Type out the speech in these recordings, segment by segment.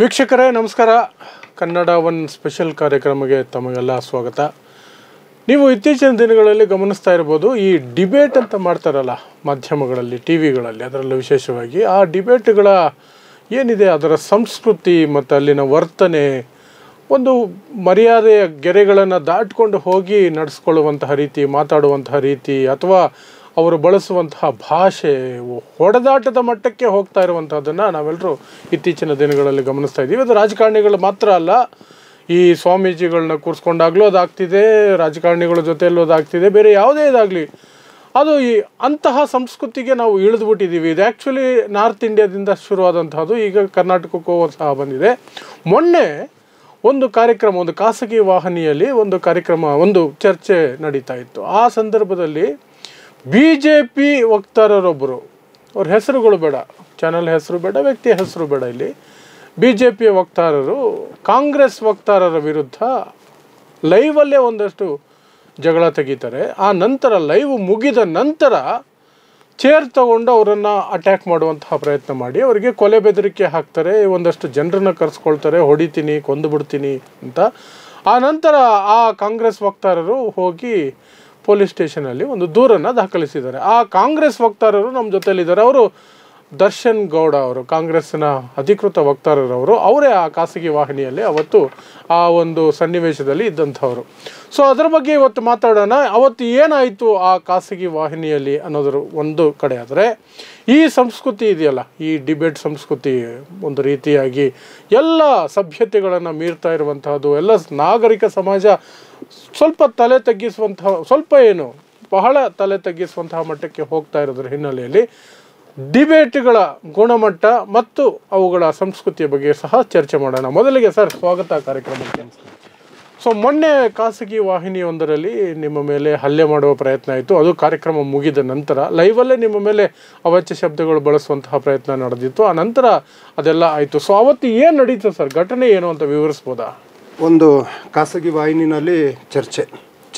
ವೀಕ್ಷಕರೇ ನಮಸ್ಕಾರ. Kannada one special ಕಾರ್ಯಕ್ರಮಕ್ಕೆ ತಮಗೆಲ್ಲ ಸ್ವಾಗತ. ನೀವು ಇತ್ತೀಚಿನ ದಿನಗಳಲ್ಲಿ ಗಮನಿಸ್ತಾ ಇರ್ಬೋದು, ಈ ಡಿಬೇಟ್ ಅಂತ ಮಾಡ್ತಾರಲ್ಲ ಮಾಧ್ಯಮಗಳಲ್ಲಿ, ಟಿ ವಿಗಳಲ್ಲಿ, ಅದರಲ್ಲೂ ವಿಶೇಷವಾಗಿ ಆ ಡಿಬೇಟ್ಗಳ ಏನಿದೆ ಅದರ ಸಂಸ್ಕೃತಿ ಮತ್ತು ಅಲ್ಲಿನ ವರ್ತನೆ, ಒಂದು ಮರ್ಯಾದೆಯ ಗೆರೆಗಳನ್ನು ದಾಟ್ಕೊಂಡು ಹೋಗಿ ನಡೆಸ್ಕೊಳ್ಳುವಂತಹ ರೀತಿ, ಮಾತಾಡುವಂತಹ ರೀತಿ, ಅಥವಾ ಅವರು ಬಳಸುವಂತಹ ಭಾಷೆ ಹೊಡೆದಾಟದ ಮಟ್ಟಕ್ಕೆ ಹೋಗ್ತಾ ಇರುವಂಥದ್ದನ್ನು ನಾವೆಲ್ಲರೂ ಇತ್ತೀಚಿನ ದಿನಗಳಲ್ಲಿ ಗಮನಿಸ್ತಾ ಇದ್ದೀವಿ. ಅದು ರಾಜಕಾರಣಿಗಳು ಮಾತ್ರ ಅಲ್ಲ, ಈ ಸ್ವಾಮೀಜಿಗಳನ್ನ ಕೂರಿಸ್ಕೊಂಡಾಗಲೂ ಅದಾಗ್ತಿದೆ, ರಾಜಕಾರಣಿಗಳ ಜೊತೆಯಲ್ಲೂ ಅದಾಗ್ತಿದೆ, ಬೇರೆ ಯಾವುದೇ ಇದಾಗಲಿ ಅದು ಅಂತಹ ಸಂಸ್ಕೃತಿಗೆ ನಾವು ಇಳಿದುಬಿಟ್ಟಿದ್ದೀವಿ. ಇದು ಆ್ಯಕ್ಚುಲಿ ನಾರ್ತ್ ಇಂಡಿಯಾದಿಂದ ಶುರುವಾದಂತಹದ್ದು, ಈಗ ಕರ್ನಾಟಕಕ್ಕೂ ಸಹ ಬಂದಿದೆ. ಮೊನ್ನೆ ಒಂದು ಕಾರ್ಯಕ್ರಮ, ಒಂದು ಖಾಸಗಿ ವಾಹಿನಿಯಲ್ಲಿ ಒಂದು ಚರ್ಚೆ ನಡೀತಾ ಇತ್ತು. ಆ ಸಂದರ್ಭದಲ್ಲಿ BJP ವಕ್ತಾರರೊಬ್ಬರು, ಅವ್ರ ಹೆಸರುಗಳು ಬೇಡ, ಚಾನಲ್ ಹೆಸರು ಬೇಡ, ವ್ಯಕ್ತಿಯ ಹೆಸರು ಬೇಡ, ಇಲ್ಲಿ BJP ವಕ್ತಾರರು ಕಾಂಗ್ರೆಸ್ ವಕ್ತಾರರ ವಿರುದ್ಧ ಲೈವಲ್ಲೇ ಒಂದಷ್ಟು ಜಗಳ ತೆಗಿತಾರೆ. ಆ ನಂತರ ಲೈವ್ ಮುಗಿದ ನಂತರ ಚೇರ್ ತಗೊಂಡು ಅವರನ್ನು ಅಟ್ಯಾಕ್ ಮಾಡುವಂತಹ ಪ್ರಯತ್ನ ಮಾಡಿ ಅವರಿಗೆ ಕೊಲೆ ಬೆದರಿಕೆ ಹಾಕ್ತಾರೆ, ಒಂದಷ್ಟು ಜನರನ್ನು ಕರೆಸ್ಕೊಳ್ತಾರೆ, ಹೊಡಿತೀನಿ, ಕೊಂದು ಬಿಡ್ತೀನಿ ಅಂತ. ಆ ನಂತರ ಆ ಕಾಂಗ್ರೆಸ್ ವಕ್ತಾರರು ಹೋಗಿ ಪೊಲೀಸ್ ಸ್ಟೇಷನಲ್ಲಿ ಒಂದು ದೂರನ್ನು ದಾಖಲಿಸಿದ್ದಾರೆ. ಆ ಕಾಂಗ್ರೆಸ್ ವಕ್ತಾರರು ನಮ್ಮ ಜೊತೆಯಲ್ಲಿದ್ದಾರೆ. ಅವರು ದರ್ಶನ್ ಗೌಡ ಅವರು, ಕಾಂಗ್ರೆಸ್ಸಿನ ಅಧಿಕೃತ ವಕ್ತಾರರವರು, ಅವರೇ ಆ ಖಾಸಗಿ ವಾಹಿನಿಯಲ್ಲಿ ಅವತ್ತು ಆ ಒಂದು ಸನ್ನಿವೇಶದಲ್ಲಿ ಇದ್ದಂಥವರು. ಸೊ ಅದರ ಬಗ್ಗೆ ಇವತ್ತು ಮಾತಾಡೋಣ. ಅವತ್ತು ಏನಾಯಿತು ಆ ಖಾಸಗಿ ವಾಹಿನಿಯಲ್ಲಿ ಅನ್ನೋದ್ರ ಒಂದು ಕಡೆ ಆದರೆ, ಈ ಸಂಸ್ಕೃತಿ ಇದೆಯಲ್ಲ, ಈ ಡಿಬೇಟ್ ಸಂಸ್ಕೃತಿ ಒಂದು ರೀತಿಯಾಗಿ ಎಲ್ಲ ಸಭ್ಯತೆಗಳನ್ನು ಮೀರ್ತಾ ಇರುವಂತಹದ್ದು, ಎಲ್ಲ ನಾಗರಿಕ ಸಮಾಜ ಸ್ವಲ್ಪ ತಲೆ ತಗ್ಗಿಸುವಂತಹ, ಬಹಳ ತಲೆ ತಗ್ಗಿಸುವಂತಹ ಮಟ್ಟಕ್ಕೆ ಹೋಗ್ತಾ ಇರೋದ್ರ ಹಿನ್ನೆಲೆಯಲ್ಲಿ ಡಿಬೇಟ್ಗಳ ಗುಣಮಟ್ಟ ಮತ್ತು ಅವುಗಳ ಸಂಸ್ಕೃತಿಯ ಬಗ್ಗೆ ಸಹ ಚರ್ಚೆ ಮಾಡೋಣ. ಮೊದಲಿಗೆ ಸರ್, ಸ್ವಾಗತ ಕಾರ್ಯಕ್ರಮಕ್ಕೆ. ಸೊ ಮೊನ್ನೆ ಖಾಸಗಿ ವಾಹಿನಿಯೊಂದರಲ್ಲಿ ನಿಮ್ಮ ಮೇಲೆ ಹಲ್ಲೆ ಮಾಡುವ ಪ್ರಯತ್ನ ಆಯಿತು. ಅದು ಕಾರ್ಯಕ್ರಮ ಮುಗಿದ ನಂತರ ಲೈವಲ್ಲೇ ನಿಮ್ಮ ಮೇಲೆ ಅವಾಚ್ಯ ಶಬ್ದಗಳು ಬಳಸುವಂತಹ ಪ್ರಯತ್ನ ನಡೆದಿತ್ತು. ಆ ನಂತರ ಅದೆಲ್ಲ ಆಯಿತು. ಸೊ ಅವತ್ತು ಏನು ನಡೀತು ಸರ್, ಘಟನೆ ಏನು ಅಂತ ವಿವರಿಸ್ಬೋದಾ? ಒಂದು ಖಾಸಗಿ ವಾಹಿನಿನಲ್ಲಿ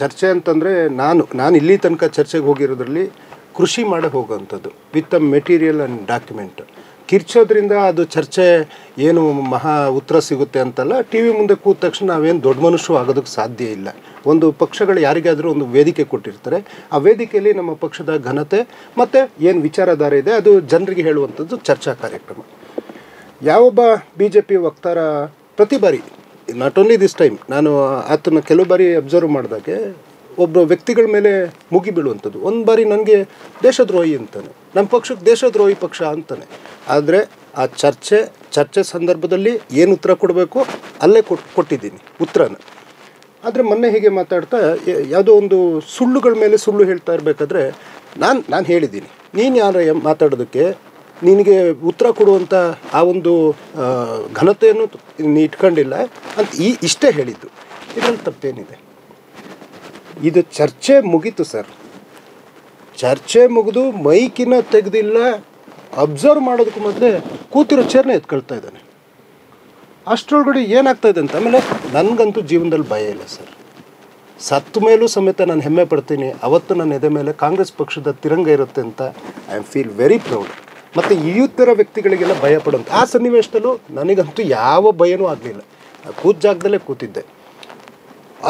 ಚರ್ಚೆ ಅಂತಂದರೆ ನಾನು ಇಲ್ಲಿ ತನಕ ಚರ್ಚೆಗೆ ಹೋಗಿರೋದ್ರಲ್ಲಿ ಕೃಷಿ ಮಾಡಿ ಹೋಗೋವಂಥದ್ದು with a material and document. ಕಿರ್ಚೋದ್ರಿಂದ ಅದು ಚರ್ಚೆ ಏನು ಮಹಾ ಉತ್ತರ ಸಿಗುತ್ತೆ ಅಂತಲ್ಲ. ಟಿ ವಿ ಮುಂದೆ ಕೂತ ತಕ್ಷಣ ನಾವೇನು ದೊಡ್ಡ ಮನುಷ್ಯರು ಆಗೋದಕ್ಕೆ ಸಾಧ್ಯ ಇಲ್ಲ. ಒಂದು ಪಕ್ಷಗಳು ಯಾರಿಗಾದರೂ ಒಂದು ವೇದಿಕೆ ಕೊಟ್ಟಿರ್ತಾರೆ, ಆ ವೇದಿಕೆಯಲ್ಲಿ ನಮ್ಮ ಪಕ್ಷದ ಘನತೆ ಮತ್ತು ಏನು ವಿಚಾರಧಾರೆ ಇದೆ ಅದು ಜನರಿಗೆ ಹೇಳುವಂಥದ್ದು ಚರ್ಚಾ ಕಾರ್ಯಕ್ರಮ. ಯಾವೊಬ್ಬ BJP ವಕ್ತಾರ ಪ್ರತಿ ಬಾರಿ, ನಾಟ್ ಓನ್ಲಿ ದಿಸ್ ಟೈಮ್, ನಾನು ಆತನ ಕೆಲವು ಬಾರಿ ಅಬ್ಸರ್ವ್ ಮಾಡಿದಾಗೆ ಒಬ್ಬ ವ್ಯಕ್ತಿಗಳ ಮೇಲೆ ಮುಗಿ ಬೀಳುವಂಥದ್ದು. ಒಂದು ಬಾರಿ ನನಗೆ ದೇಶದ್ರೋಹಿ ಅಂತಾನೆ, ನಮ್ಮ ಪಕ್ಷಕ್ಕೆ ದೇಶದ್ರೋಹಿ ಪಕ್ಷ ಅಂತಾನೆ. ಆದರೆ ಆ ಚರ್ಚೆ ಸಂದರ್ಭದಲ್ಲಿ ಏನು ಉತ್ತರ ಕೊಡಬೇಕು ಅಲ್ಲೇ ಕೊಟ್ಟಿದ್ದೀನಿ ಉತ್ತರನ. ಆದರೆ ಮೊನ್ನೆ ಹೀಗೆ ಮಾತಾಡ್ತಾ ಯಾವುದೋ ಒಂದು ಸುಳ್ಳುಗಳ ಮೇಲೆ ಸುಳ್ಳು ಹೇಳ್ತಾ ಇರಬೇಕಾದ್ರೆ ನಾನು ಹೇಳಿದ್ದೀನಿ, ನೀನು ಯಾರು ಮಾತಾಡೋದಕ್ಕೆ, ನಿನಗೆ ಉತ್ತರ ಕೊಡುವಂಥ ಆ ಒಂದು ಘನತೆಯನ್ನು ನೀನು ಇಟ್ಕೊಂಡಿಲ್ಲ ಅಂತ ಇಷ್ಟೇ ಹೇಳಿದ್ದು. ಇದರಲ್ಲಿ ತಪ್ಪೇನಿದೆ? ಇದು ಚರ್ಚೆ ಮುಗೀತು ಸರ್. ಚರ್ಚೆ ಮುಗಿದು ಮೈಕಿನ ತೆಗೆದಿಲ್ಲ, ಅಬ್ಸರ್ವ್ ಮಾಡೋದಕ್ಕೂ ಮೊದಲೇ ಕೂತಿರೋ ಚೇರ್ನ ಎತ್ಕೊಳ್ತಾ ಇದ್ದಾನೆ. ಅಷ್ಟರೊಳಗಡೆ ಏನಾಗ್ತಾಯಿದೆ ಅಂತ. ಆಮೇಲೆ ನನಗಂತೂ ಜೀವನದಲ್ಲಿ ಭಯ ಇಲ್ಲ ಸರ್. ಸತ್ತ ಮೇಲೂ ಸಮೇತ ನಾನು ಹೆಮ್ಮೆ ಪಡ್ತೀನಿ, ಅವತ್ತು ನನ್ನ ಎದೆ ಮೇಲೆ ಕಾಂಗ್ರೆಸ್ ಪಕ್ಷದ ತಿರಂಗ ಇರುತ್ತೆ ಅಂತ I am feel very proud. ಮತ್ತು ಈ ಥರ ವ್ಯಕ್ತಿಗಳಿಗೆಲ್ಲ ಭಯ ಪಡೋಂಥ ಆ ಸನ್ನಿವೇಶದಲ್ಲೂ ನನಗಂತೂ ಯಾವ ಭಯನೂ ಆಗಲಿಲ್ಲ. ಕೂತ ಜಾಗದಲ್ಲೇ ಕೂತಿದ್ದೆ.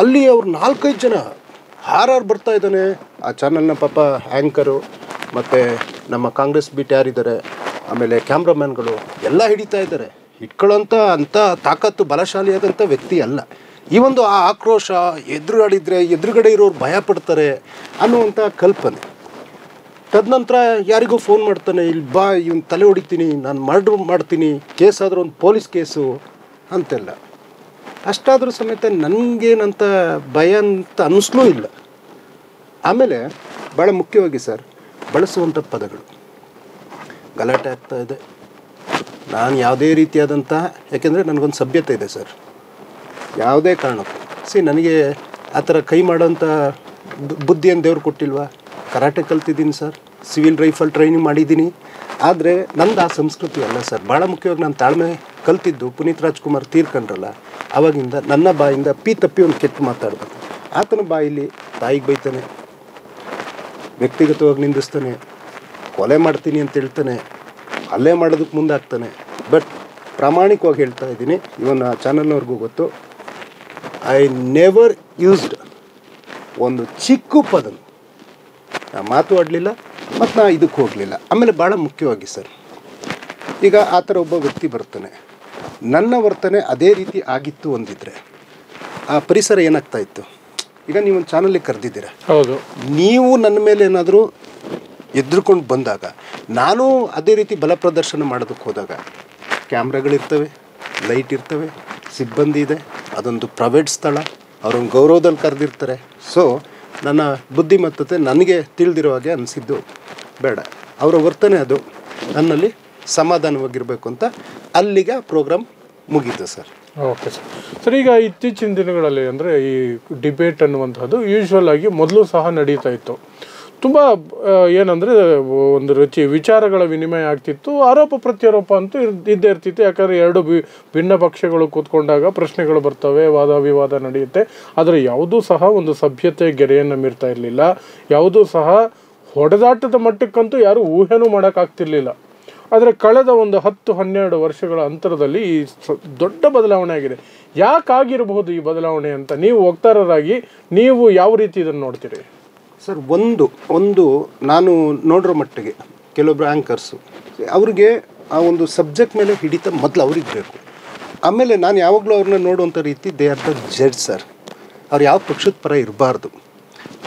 ಅಲ್ಲಿ ಅವ್ರು 4-5 ಜನ ಹಾರಾರು ಬರ್ತಾ ಇದ್ದಾನೆ. ಆ ಚಾನಲ್ನ ಪಾಪ ಆ್ಯಂಕರು ಮತ್ತು ನಮ್ಮ ಕಾಂಗ್ರೆಸ್ ಬೀಟ್ ಯಾರಿದ್ದಾರೆ, ಆಮೇಲೆ ಕ್ಯಾಮ್ರಾಮ್ಯಾನ್ಗಳು ಎಲ್ಲ ಹಿಡಿತಾ ಇದ್ದಾರೆ. ಇಟ್ಕೊಳ್ಳೋಂಥ ಅಂಥ ತಾಕತ್ತು ಬಲಶಾಲಿಯಾದಂಥ ವ್ಯಕ್ತಿ ಅಲ್ಲ. ಈ ಒಂದು ಆ ಆಕ್ರೋಶ, ಎದುರುಗಡೆ ಇರೋರು ಭಯ ಪಡ್ತಾರೆ ಅನ್ನುವಂಥ ಕಲ್ಪನೆ. ತದನಂತರ ಯಾರಿಗೂ ಫೋನ್ ಮಾಡ್ತಾನೆ, ಇಲ್ಲಿ ಬಾ, ಇವನು ತಲೆ ಹೊಡಿತೀನಿ, ನಾನು ಮರ್ಡ್ರ್ ಮಾಡ್ತೀನಿ, ಕೇಸ್ ಆದರೂ ಒಂದು ಪೊಲೀಸ್ ಕೇಸು ಅಂತೆಲ್ಲ. ಅಷ್ಟಾದರೂ ಸಮೇತ ನನಗೇನಂತ ಭಯ ಅಂತ ಅನ್ನಿಸ್ಲೂ ಇಲ್ಲ. ಆಮೇಲೆ ಭಾಳ ಮುಖ್ಯವಾಗಿ ಸರ್, ಬಳಸುವಂಥ ಪದಗಳು ಗಲಾಟೆ ಆಗ್ತಾಯಿದೆ. ನಾನು ಯಾವುದೇ ರೀತಿಯಾದಂಥ, ಯಾಕೆಂದರೆ ನನಗೊಂದು ಸಭ್ಯತೆ ಇದೆ ಸರ್, ಯಾವುದೇ ಕಾರಣಕ್ಕೂ ನನಗೆ ಆ ಥರ ಕೈ ಮಾಡೋಂಥ ಬುದ್ಧಿಯನ್ನು ದೇವ್ರು ಕೊಟ್ಟಿಲ್ವಾ? ಕರಾಟೆ ಕಲ್ತಿದ್ದೀನಿ ಸರ್, ಸಿವಿಲ್ ರೈಫಲ್ ಟ್ರೈನಿಂಗ್ ಮಾಡಿದ್ದೀನಿ. ಆದರೆ ನಂದು ಆ ಸಂಸ್ಕೃತಿ ಅಲ್ಲ ಸರ್. ಭಾಳ ಮುಖ್ಯವಾಗಿ ನಾನು ತಾಳ್ಮೆ ಕಲ್ತಿದ್ದು ಪುನೀತ್ ರಾಜ್ಕುಮಾರ್ ತೀರ್ಕೊಂಡ್ರಲ್ಲ, ಆವಾಗಿಂದ ನನ್ನ ಬಾಯಿಂದ ತಪ್ಪಿ ಒಂದು ಕೆಟ್ಟ ಮಾತಾಡ್ಬೇಕು. ಆತನ ಬಾಯಲ್ಲಿ ತಾಯಿಗೆ ಬೈತಾನೆ, ವ್ಯಕ್ತಿಗತವಾಗಿ ನಿಂದಿಸ್ತಾನೆ, ಕೊಲೆ ಮಾಡ್ತೀನಿ ಅಂತ ಹೇಳ್ತಾನೆ, ಹಲ್ಲೆ ಮಾಡೋದಕ್ಕೆ ಮುಂದಾಗ್ತಾನೆ. ಬಟ್ ಪ್ರಾಮಾಣಿಕವಾಗಿ ಹೇಳ್ತಾ ಇದ್ದೀನಿ, ಇವನ್ ಚಾನಲ್ನವ್ರಿಗೂ ಗೊತ್ತು. ಐ ನೆವರ್ ಯೂಸ್ಡ್ ಒಂದು ಚಿಕ್ಕ ಪದನು ನಾ ಮಾತು ಆಡಲಿಲ್ಲ ಮತ್ತು ನಾ ಇದಕ್ಕೆ ಹೋಗಲಿಲ್ಲ. ಆಮೇಲೆ ಭಾಳ ಮುಖ್ಯವಾಗಿ ಸರ್, ಈಗ ಆ ಥರ ಒಬ್ಬ ವ್ಯಕ್ತಿ ಬರ್ತಾನೆ, ನನ್ನ ವರ್ತನೆ ಅದೇ ರೀತಿ ಆಗಿತ್ತು ಅಂದಿದ್ರೆ ಆ ಪರಿಸರ ಏನಾಗ್ತಾ ಇತ್ತು? ಈಗ ನೀವೊಂದು ಚಾನಲ್ಲಿಗೆ ಕರೆದಿದ್ದೀರ, ಹೌದು, ನೀವು ನನ್ನ ಮೇಲೆ ಏನಾದರೂ ಎದ್ರುಕೊಂಡು ಬಂದಾಗ ನಾನು ಅದೇ ರೀತಿ ಬಲ ಪ್ರದರ್ಶನ ಮಾಡೋದಕ್ಕೆ ಹೋದಾಗ ಕ್ಯಾಮ್ರಾಗಳಿರ್ತವೆ, ಲೈಟ್ ಇರ್ತವೆ, ಸಿಬ್ಬಂದಿ ಇದೆ, ಅದೊಂದು ಪ್ರೈವೇಟ್ ಸ್ಥಳ, ಅವರೊಂದು ಗೌರವದಲ್ಲಿ ಕರೆದಿರ್ತಾರೆ. ಸೊ ನನ್ನ ಬುದ್ಧಿಮತ್ತತೆ ನನಗೆ ತಿಳಿದಿರೋ ಹಾಗೆ ಅನಿಸಿದ್ದು ಬೇಡ, ಅವರ ವರ್ತನೆ ಅದು ನನ್ನಲ್ಲಿ ಸಮಾಧಾನವಾಗಿರಬೇಕು ಅಂತ ಅಲ್ಲಿಗೆ ಪ್ರೋಗ್ರಾಮ್ ಮುಗೀತು ಸರ್. Okay sir. ಸರ್, ಈಗ ಇತ್ತೀಚಿನ ದಿನಗಳಲ್ಲಿ ಅಂದರೆ ಈ ಡಿಬೇಟ್ ಅನ್ನುವಂಥದ್ದು ಯೂಶ್ವಲ್ ಆಗಿ ಮೊದಲು ಸಹ ನಡೀತಾ ಇತ್ತು. ತುಂಬ ಏನಂದರೆ ಒಂದು ವಿಚಾರಗಳ ವಿನಿಮಯ ಆಗ್ತಿತ್ತು, ಆರೋಪ ಪ್ರತ್ಯಾರೋಪ ಅಂತೂ ಇದ್ದೇ ಇರ್ತಿತ್ತು. ಯಾಕಂದರೆ ಎರಡು ಭಿನ್ನ ಪಕ್ಷಗಳು ಕೂತ್ಕೊಂಡಾಗ ಪ್ರಶ್ನೆಗಳು ಬರ್ತವೆ, ವಾದ ವಿವಾದ ನಡೆಯುತ್ತೆ. ಆದರೆ ಯಾವುದೂ ಸಹ ಒಂದು ಸಭ್ಯತೆ ಗೆರೆಯನ್ನು ಮೀರ್ತಾ ಇರಲಿಲ್ಲ. ಯಾವುದೂ ಸಹ ಹೊಡೆದಾಟದ ಮಟ್ಟಕ್ಕಂತೂ ಯಾರೂ ಊಹೆನೂ ಮಾಡೋಕ್ಕಾಗ್ತಿರ್ಲಿಲ್ಲ. ಆದರೆ ಕಳೆದ ಒಂದು 10-12 ವರ್ಷಗಳ ಅಂತರದಲ್ಲಿ ಈ ದೊಡ್ಡ ಬದಲಾವಣೆ ಆಗಿದೆ. ಯಾಕಾಗಿರಬಹುದು ಈ ಬದಲಾವಣೆ ಅಂತ ನೀವು ವಕ್ತಾರರಾಗಿ ನೀವು ಯಾವ ರೀತಿ ಇದನ್ನು ನೋಡ್ತೀರಿ ಸರ್? ಒಂದು ನಾನು ನೋಡಿರೋ ಮಟ್ಟಿಗೆ ಕೆಲವೊಬ್ಬರು ಆ್ಯಂಕರ್ಸು ಅವ್ರಿಗೆ ಆ ಒಂದು ಸಬ್ಜೆಕ್ಟ್ ಮೇಲೆ ಹಿಡಿತ ಮೊದಲು ಅವ್ರಿಗೆ ಬೇಕು. ಆಮೇಲೆ ನಾನು ಯಾವಾಗಲೂ ಅವ್ರನ್ನ ನೋಡುವಂಥ ರೀತಿ they are the judge sir. ಅವ್ರು ಯಾವ ಪಕ್ಷದ ಪರ ಇರಬಾರ್ದು.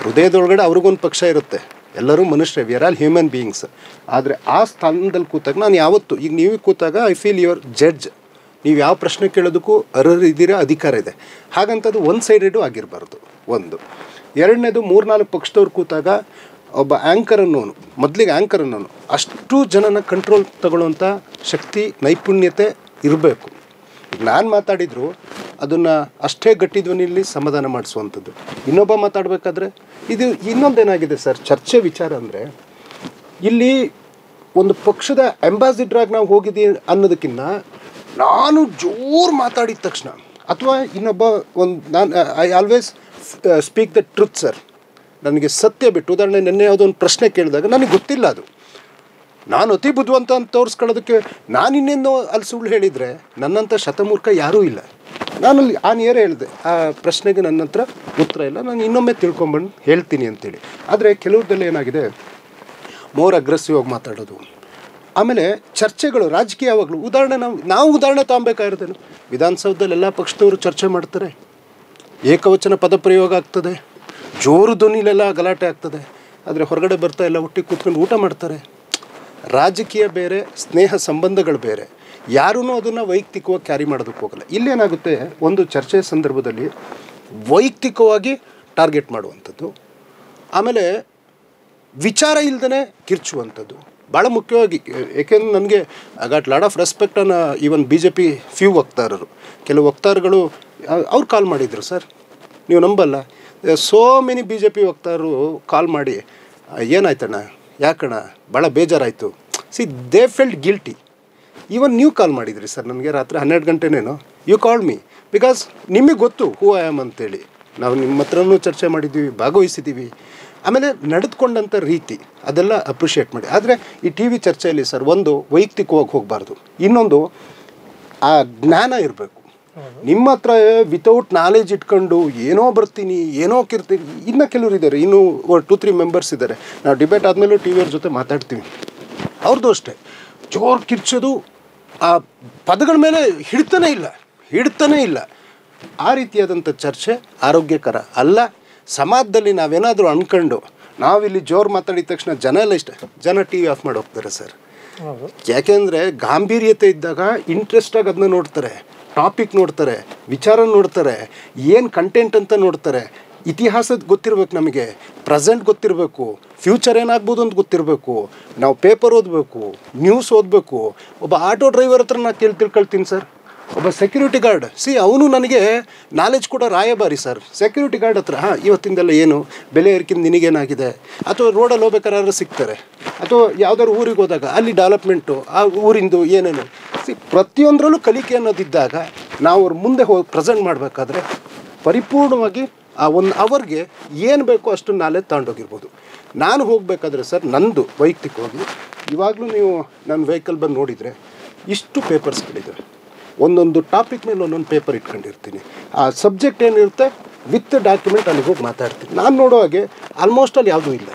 ಹೃದಯದೊಳಗಡೆ ಅವ್ರಿಗೊಂದು ಪಕ್ಷ ಇರುತ್ತೆ, ಎಲ್ಲರೂ ಮನುಷ್ಯರೇ, we are all human beings. ಆದರೆ ಆ ಸ್ಥಾನದಲ್ಲಿ ಕೂತಾಗ ನಾನು ಯಾವತ್ತು, ಈಗ ನೀವು ಕೂತಾಗ ಐ ಫೀಲ್ ಯುವರ್ ಜಡ್ಜ್. ನೀವು ಯಾವ ಪ್ರಶ್ನೆ ಕೇಳೋದಕ್ಕೂ ಅರ್ಹರಿದ್ದೀರಾ, ಅಧಿಕಾರ ಇದೆ. ಹಾಗಂತದ್ದು ಒನ್ ಸೈಡೆಡು ಆಗಿರಬಾರ್ದು. ಒಂದು. ಎರಡನೇದು, 3-4 ಪಕ್ಷದವ್ರು ಕೂತಾಗ ಒಬ್ಬ ಆ್ಯಂಕರ್ ಅನ್ನೋನು, ಮೊದಲಿಗೆ ಆ್ಯಂಕರ್ ಅನ್ನೋನು ಅಷ್ಟು ಜನನ ಕಂಟ್ರೋಲ್ ತಗೊಳ್ಳೋವಂಥ ಶಕ್ತಿ, ನೈಪುಣ್ಯತೆ ಇರಬೇಕು. ಈಗ ನಾನು ಮಾತಾಡಿದ್ರು ಅದನ್ನು ಅಷ್ಟೇ ಗಟ್ಟಿ ಧ್ವನಿಯಲ್ಲಿ ಸಮಾಧಾನ ಮಾಡಿಸುವಂಥದ್ದು. ಇನ್ನೊಬ್ಬ ಮಾತಾಡಬೇಕಾದ್ರೆ ಇದು ಇನ್ನೊಂದೇನಾಗಿದೆ ಸರ್, ಚರ್ಚೆ ವಿಚಾರ ಅಂದರೆ ಇಲ್ಲಿ ಒಂದು ಪಕ್ಷದ ಅಂಬಾಸಿಡ್ರಾಗಿ ನಾವು ಹೋಗಿದ್ದೀವಿ ಅನ್ನೋದಕ್ಕಿಂತ ನಾನು ಜೋರು ಮಾತಾಡಿದ ತಕ್ಷಣ ಅಥವಾ ಇನ್ನೊಬ್ಬ ನಾನು I always speak the truth sir. ನನಗೆ ಸತ್ಯ ಬಿಟ್ಟು, ಉದಾಹರಣೆ ನೆನ್ನೆ ಯಾವುದೋ ಒಂದು ಪ್ರಶ್ನೆ ಕೇಳಿದಾಗ ನನಗೆ ಗೊತ್ತಿಲ್ಲ, ಅದು ನಾನು ಅತಿ ಬುದ್ಧಿವಂತ ಅಂತ ತೋರಿಸ್ಕೊಳ್ಳೋದಕ್ಕೆ ನಾನು ಇನ್ನೇನೋ ಅಲ್ಲಿ ಸುಳ್ಳು ಹೇಳಿದರೆ ನನ್ನಂಥ ಶತಮೂರ್ಖ ಯಾರೂ ಇಲ್ಲ. ನಾನಲ್ಲಿ ಆ ನೇರ ಹೇಳಿದೆ, ಆ ಪ್ರಶ್ನೆಗೆ ನನ್ನ ಹತ್ರ ಉತ್ತರ ಇಲ್ಲ, ನಾನು ಇನ್ನೊಮ್ಮೆ ತಿಳ್ಕೊಂಬಂದು ಹೇಳ್ತೀನಿ ಅಂತೇಳಿ. ಆದರೆ ಕೆಲವ್ರದಲ್ಲಿ ಏನಾಗಿದೆ, ಮೋರ್ ಅಗ್ರೆಸಿವ್ ಆಗಿ ಮಾತಾಡೋದು. ಆಮೇಲೆ ಚರ್ಚೆಗಳು ರಾಜಕೀಯವಾಗಲು ನಾವು ಉದಾಹರಣೆ ತಗೊಬೇಕಾಗಿರ್ತೇನೆ. ವಿಧಾನಸೌಧದಲ್ಲಿ ಎಲ್ಲ ಪಕ್ಷದವರು ಚರ್ಚೆ ಮಾಡ್ತಾರೆ, ಏಕವಚನ ಪದ ಪ್ರಯೋಗ ಆಗ್ತದೆ, ಜೋರು ಧ್ವನಿಲೆಲ್ಲ ಗಲಾಟೆ ಆಗ್ತದೆ. ಆದರೆ ಹೊರಗಡೆ ಬರ್ತಾ ಎಲ್ಲ ಒಟ್ಟಿಗೆ ಕೂತ್ಕೊಂಡು ಊಟ ಮಾಡ್ತಾರೆ. ರಾಜಕೀಯ ಬೇರೆ, ಸ್ನೇಹ ಸಂಬಂಧಗಳು ಬೇರೆ. ಯಾರೂ ಅದನ್ನು ವೈಯಕ್ತಿಕವಾಗಿ ಕ್ಯಾರಿ ಮಾಡೋದಕ್ಕೆ ಹೋಗಲ್ಲ. ಇಲ್ಲೇನಾಗುತ್ತೆ, ಒಂದು ಚರ್ಚೆಯ ಸಂದರ್ಭದಲ್ಲಿ ವೈಯಕ್ತಿಕವಾಗಿ ಟಾರ್ಗೆಟ್ ಮಾಡುವಂಥದ್ದು, ಆಮೇಲೆ ವಿಚಾರ ಇಲ್ಲದೇ ಕಿರ್ಚುವಂಥದ್ದು ಭಾಳ ಮುಖ್ಯವಾಗಿ. ಏಕೆಂದ್ರೆ ನನಗೆ I got lot of respect ಅನ್ನ ಈವನ್ BJP ಫ್ಯೂ ವಕ್ತಾರರು, ಕೆಲವು ವಕ್ತಾರಗಳು ಅವ್ರು ಕಾಲ್ ಮಾಡಿದರು ಸರ್, ನೀವು ನಂಬಲ್ಲ, ಸೋ ಮೆನಿ BJP ವಕ್ತಾರರು ಕಾಲ್ ಮಾಡಿ, ಏನಾಯ್ತಣ್ಣ, ಯಾಕಣ್ಣ, ಭಾಳ ಬೇಜಾರಾಯಿತು. They felt guilty. ಈವನ್ ನೀವು ಕಾಲ್ ಮಾಡಿದ್ರಿ ಸರ್ ನನಗೆ ರಾತ್ರಿ 12 ಗಂಟೆನೇನೋ, ಯು ಕಾಲ್ ಮೀ ಬಿಕಾಸ್ ನಿಮಗೆ ಗೊತ್ತು ಹೂ ಐ ಆಮ್ ಅಂತೇಳಿ. ನಾವು ನಿಮ್ಮ ಹತ್ರನೂ ಚರ್ಚೆ ಮಾಡಿದ್ದೀವಿ, ಭಾಗವಹಿಸಿದ್ದೀವಿ. ಆಮೇಲೆ ನಡೆದುಕೊಂಡಂಥ ರೀತಿ ಅದೆಲ್ಲ ಅಪ್ರಿಷಿಯೇಟ್ ಮಾಡಿ. ಆದರೆ ಈ TV ಚರ್ಚೆಯಲ್ಲಿ ಸರ್, ಒಂದು ವೈಯಕ್ತಿಕವಾಗಿ ಹೋಗಬಾರ್ದು, ಇನ್ನೊಂದು ಆ ಜ್ಞಾನ ಇರಬೇಕು. ನಿಮ್ಮ ಹತ್ರ ವಿತೌಟ್ ನಾಲೆಜ್ ಇಟ್ಕೊಂಡು ಏನೋ ಬರ್ತೀನಿ, ಏನೋ ಕಿರ್ತೀನಿ. ಇನ್ನು ಕೆಲವರು ಇದ್ದಾರೆ, ಇನ್ನೂ 2-3 ಮೆಂಬರ್ಸ್ ಇದ್ದಾರೆ. ನಾವು ಡಿಬೇಟ್ ಆದಮೇಲೂ TVಯವ್ರ ಜೊತೆ ಮಾತಾಡ್ತೀವಿ, ಅವ್ರದ್ದು ಅಷ್ಟೇ ಜೋರು ಕಿರ್ಚೋದು, ಆ ಪದಗಳ ಮೇಲೆ ಹಿಡ್ತಾನೇ ಇಲ್ಲ. ಆ ರೀತಿಯಾದಂಥ ಚರ್ಚೆ ಆರೋಗ್ಯಕರ ಅಲ್ಲ. ಸಮಾಜದಲ್ಲಿ ನಾವೇನಾದರೂ ಅಂದ್ಕೊಂಡು ನಾವಿಲ್ಲಿ ಜೋರು ಮಾತಾಡಿದ ತಕ್ಷಣ ಜನ TV ಆಫ್ ಮಾಡಿ ಹೋಗ್ತಾರೆ ಸರ್. ಯಾಕೆಂದರೆ ಗಾಂಭೀರ್ಯತೆ ಇದ್ದಾಗ ಇಂಟ್ರೆಸ್ಟಾಗಿ ಅದನ್ನ ನೋಡ್ತಾರೆ, ಟಾಪಿಕ್ ನೋಡ್ತಾರೆ, ವಿಚಾರ ನೋಡ್ತಾರೆ, ಏನು ಕಂಟೆಂಟ್ ಅಂತ ನೋಡ್ತಾರೆ. ಇತಿಹಾಸದ ಗೊತ್ತಿರಬೇಕು, ನಮಗೆ ಪ್ರೆಸೆಂಟ್ ಗೊತ್ತಿರಬೇಕು, ಫ್ಯೂಚರ್ ಏನಾಗ್ಬೋದು ಅಂತ ಗೊತ್ತಿರಬೇಕು. ನಾವು ಪೇಪರ್ ಓದಬೇಕು, ನ್ಯೂಸ್ ಓದಬೇಕು. ಒಬ್ಬ ಆಟೋ ಡ್ರೈವರ್ ಹತ್ರ ನಾನು ತಿಳ್ಕೊಳ್ತೀನಿ ಸರ್, ಒಬ್ಬ ಸೆಕ್ಯೂರಿಟಿ ಗಾರ್ಡ್, ಅವನು ನನಗೆ ನಾಲೆಜ್ ಕೂಡ ರಾಯಭಾರಿ ಸರ್. ಸೆಕ್ಯೂರಿಟಿ ಗಾರ್ಡ್ ಹತ್ರ ಇವತ್ತಿಂದೆಲ್ಲ ಏನು ಬೆಲೆ ಏರಿಕೆಯಿಂದ ನಿನಗೇನಾಗಿದೆ, ಅಥವಾ ರೋಡಲ್ಲಿ ಹೋಗ್ಬೇಕಾದ್ರೆ ಸಿಗ್ತಾರೆ, ಅಥವಾ ಯಾವುದಾದ್ರು ಊರಿಗೆ ಹೋದಾಗ ಅಲ್ಲಿ ಡೆವಲಪ್ಮೆಂಟು, ಆ ಊರಿಂದು ಏನೇನು. ಪ್ರತಿಯೊಂದರಲ್ಲೂ ಕಲಿಕೆ ಅನ್ನೋದಿದ್ದಾಗ ನಾವು ಅವ್ರ ಮುಂದೆ ಹೋಗಿ ಪ್ರೆಸೆಂಟ್ ಮಾಡಬೇಕಾದ್ರೆ ಪರಿಪೂರ್ಣವಾಗಿ ಆ 1 ಅವರ್ಗೆ ಏನು ಬೇಕೋ ಅಷ್ಟು ನಾಲೆಜ್ ತಗೊಂಡೋಗಿರ್ಬೋದು. ನಾನು ಹೋಗಬೇಕಾದ್ರೆ ಸರ್, ನಂದು ವೈಯಕ್ತಿಕವಾಗಿ ಇವಾಗಲೂ ನೀವು ನನ್ನ ವೆಹಿಕಲ್ ಬಂದು ನೋಡಿದರೆ ಇಷ್ಟು ಪೇಪರ್ಸ್ಗಳಿದ್ದಾವೆ. ಒಂದೊಂದು ಟಾಪಿಕ್ ಮೇಲೆ ಒಂದೊಂದು ಪೇಪರ್ ಇಟ್ಕೊಂಡಿರ್ತೀನಿ. ಆ ಸಬ್ಜೆಕ್ಟ್ ಏನಿರುತ್ತೆ ವಿತ್ ಡಾಕ್ಯುಮೆಂಟ್ ಅಲ್ಲಿಗೆ ಹೋಗಿ ಮಾತಾಡ್ತೀನಿ. ನಾನು ನೋಡೋ ಹಾಗೆ ಆಲ್ಮೋಸ್ಟ್ ಅಲ್ಲಿ ಯಾವುದೂ ಇಲ್ಲ.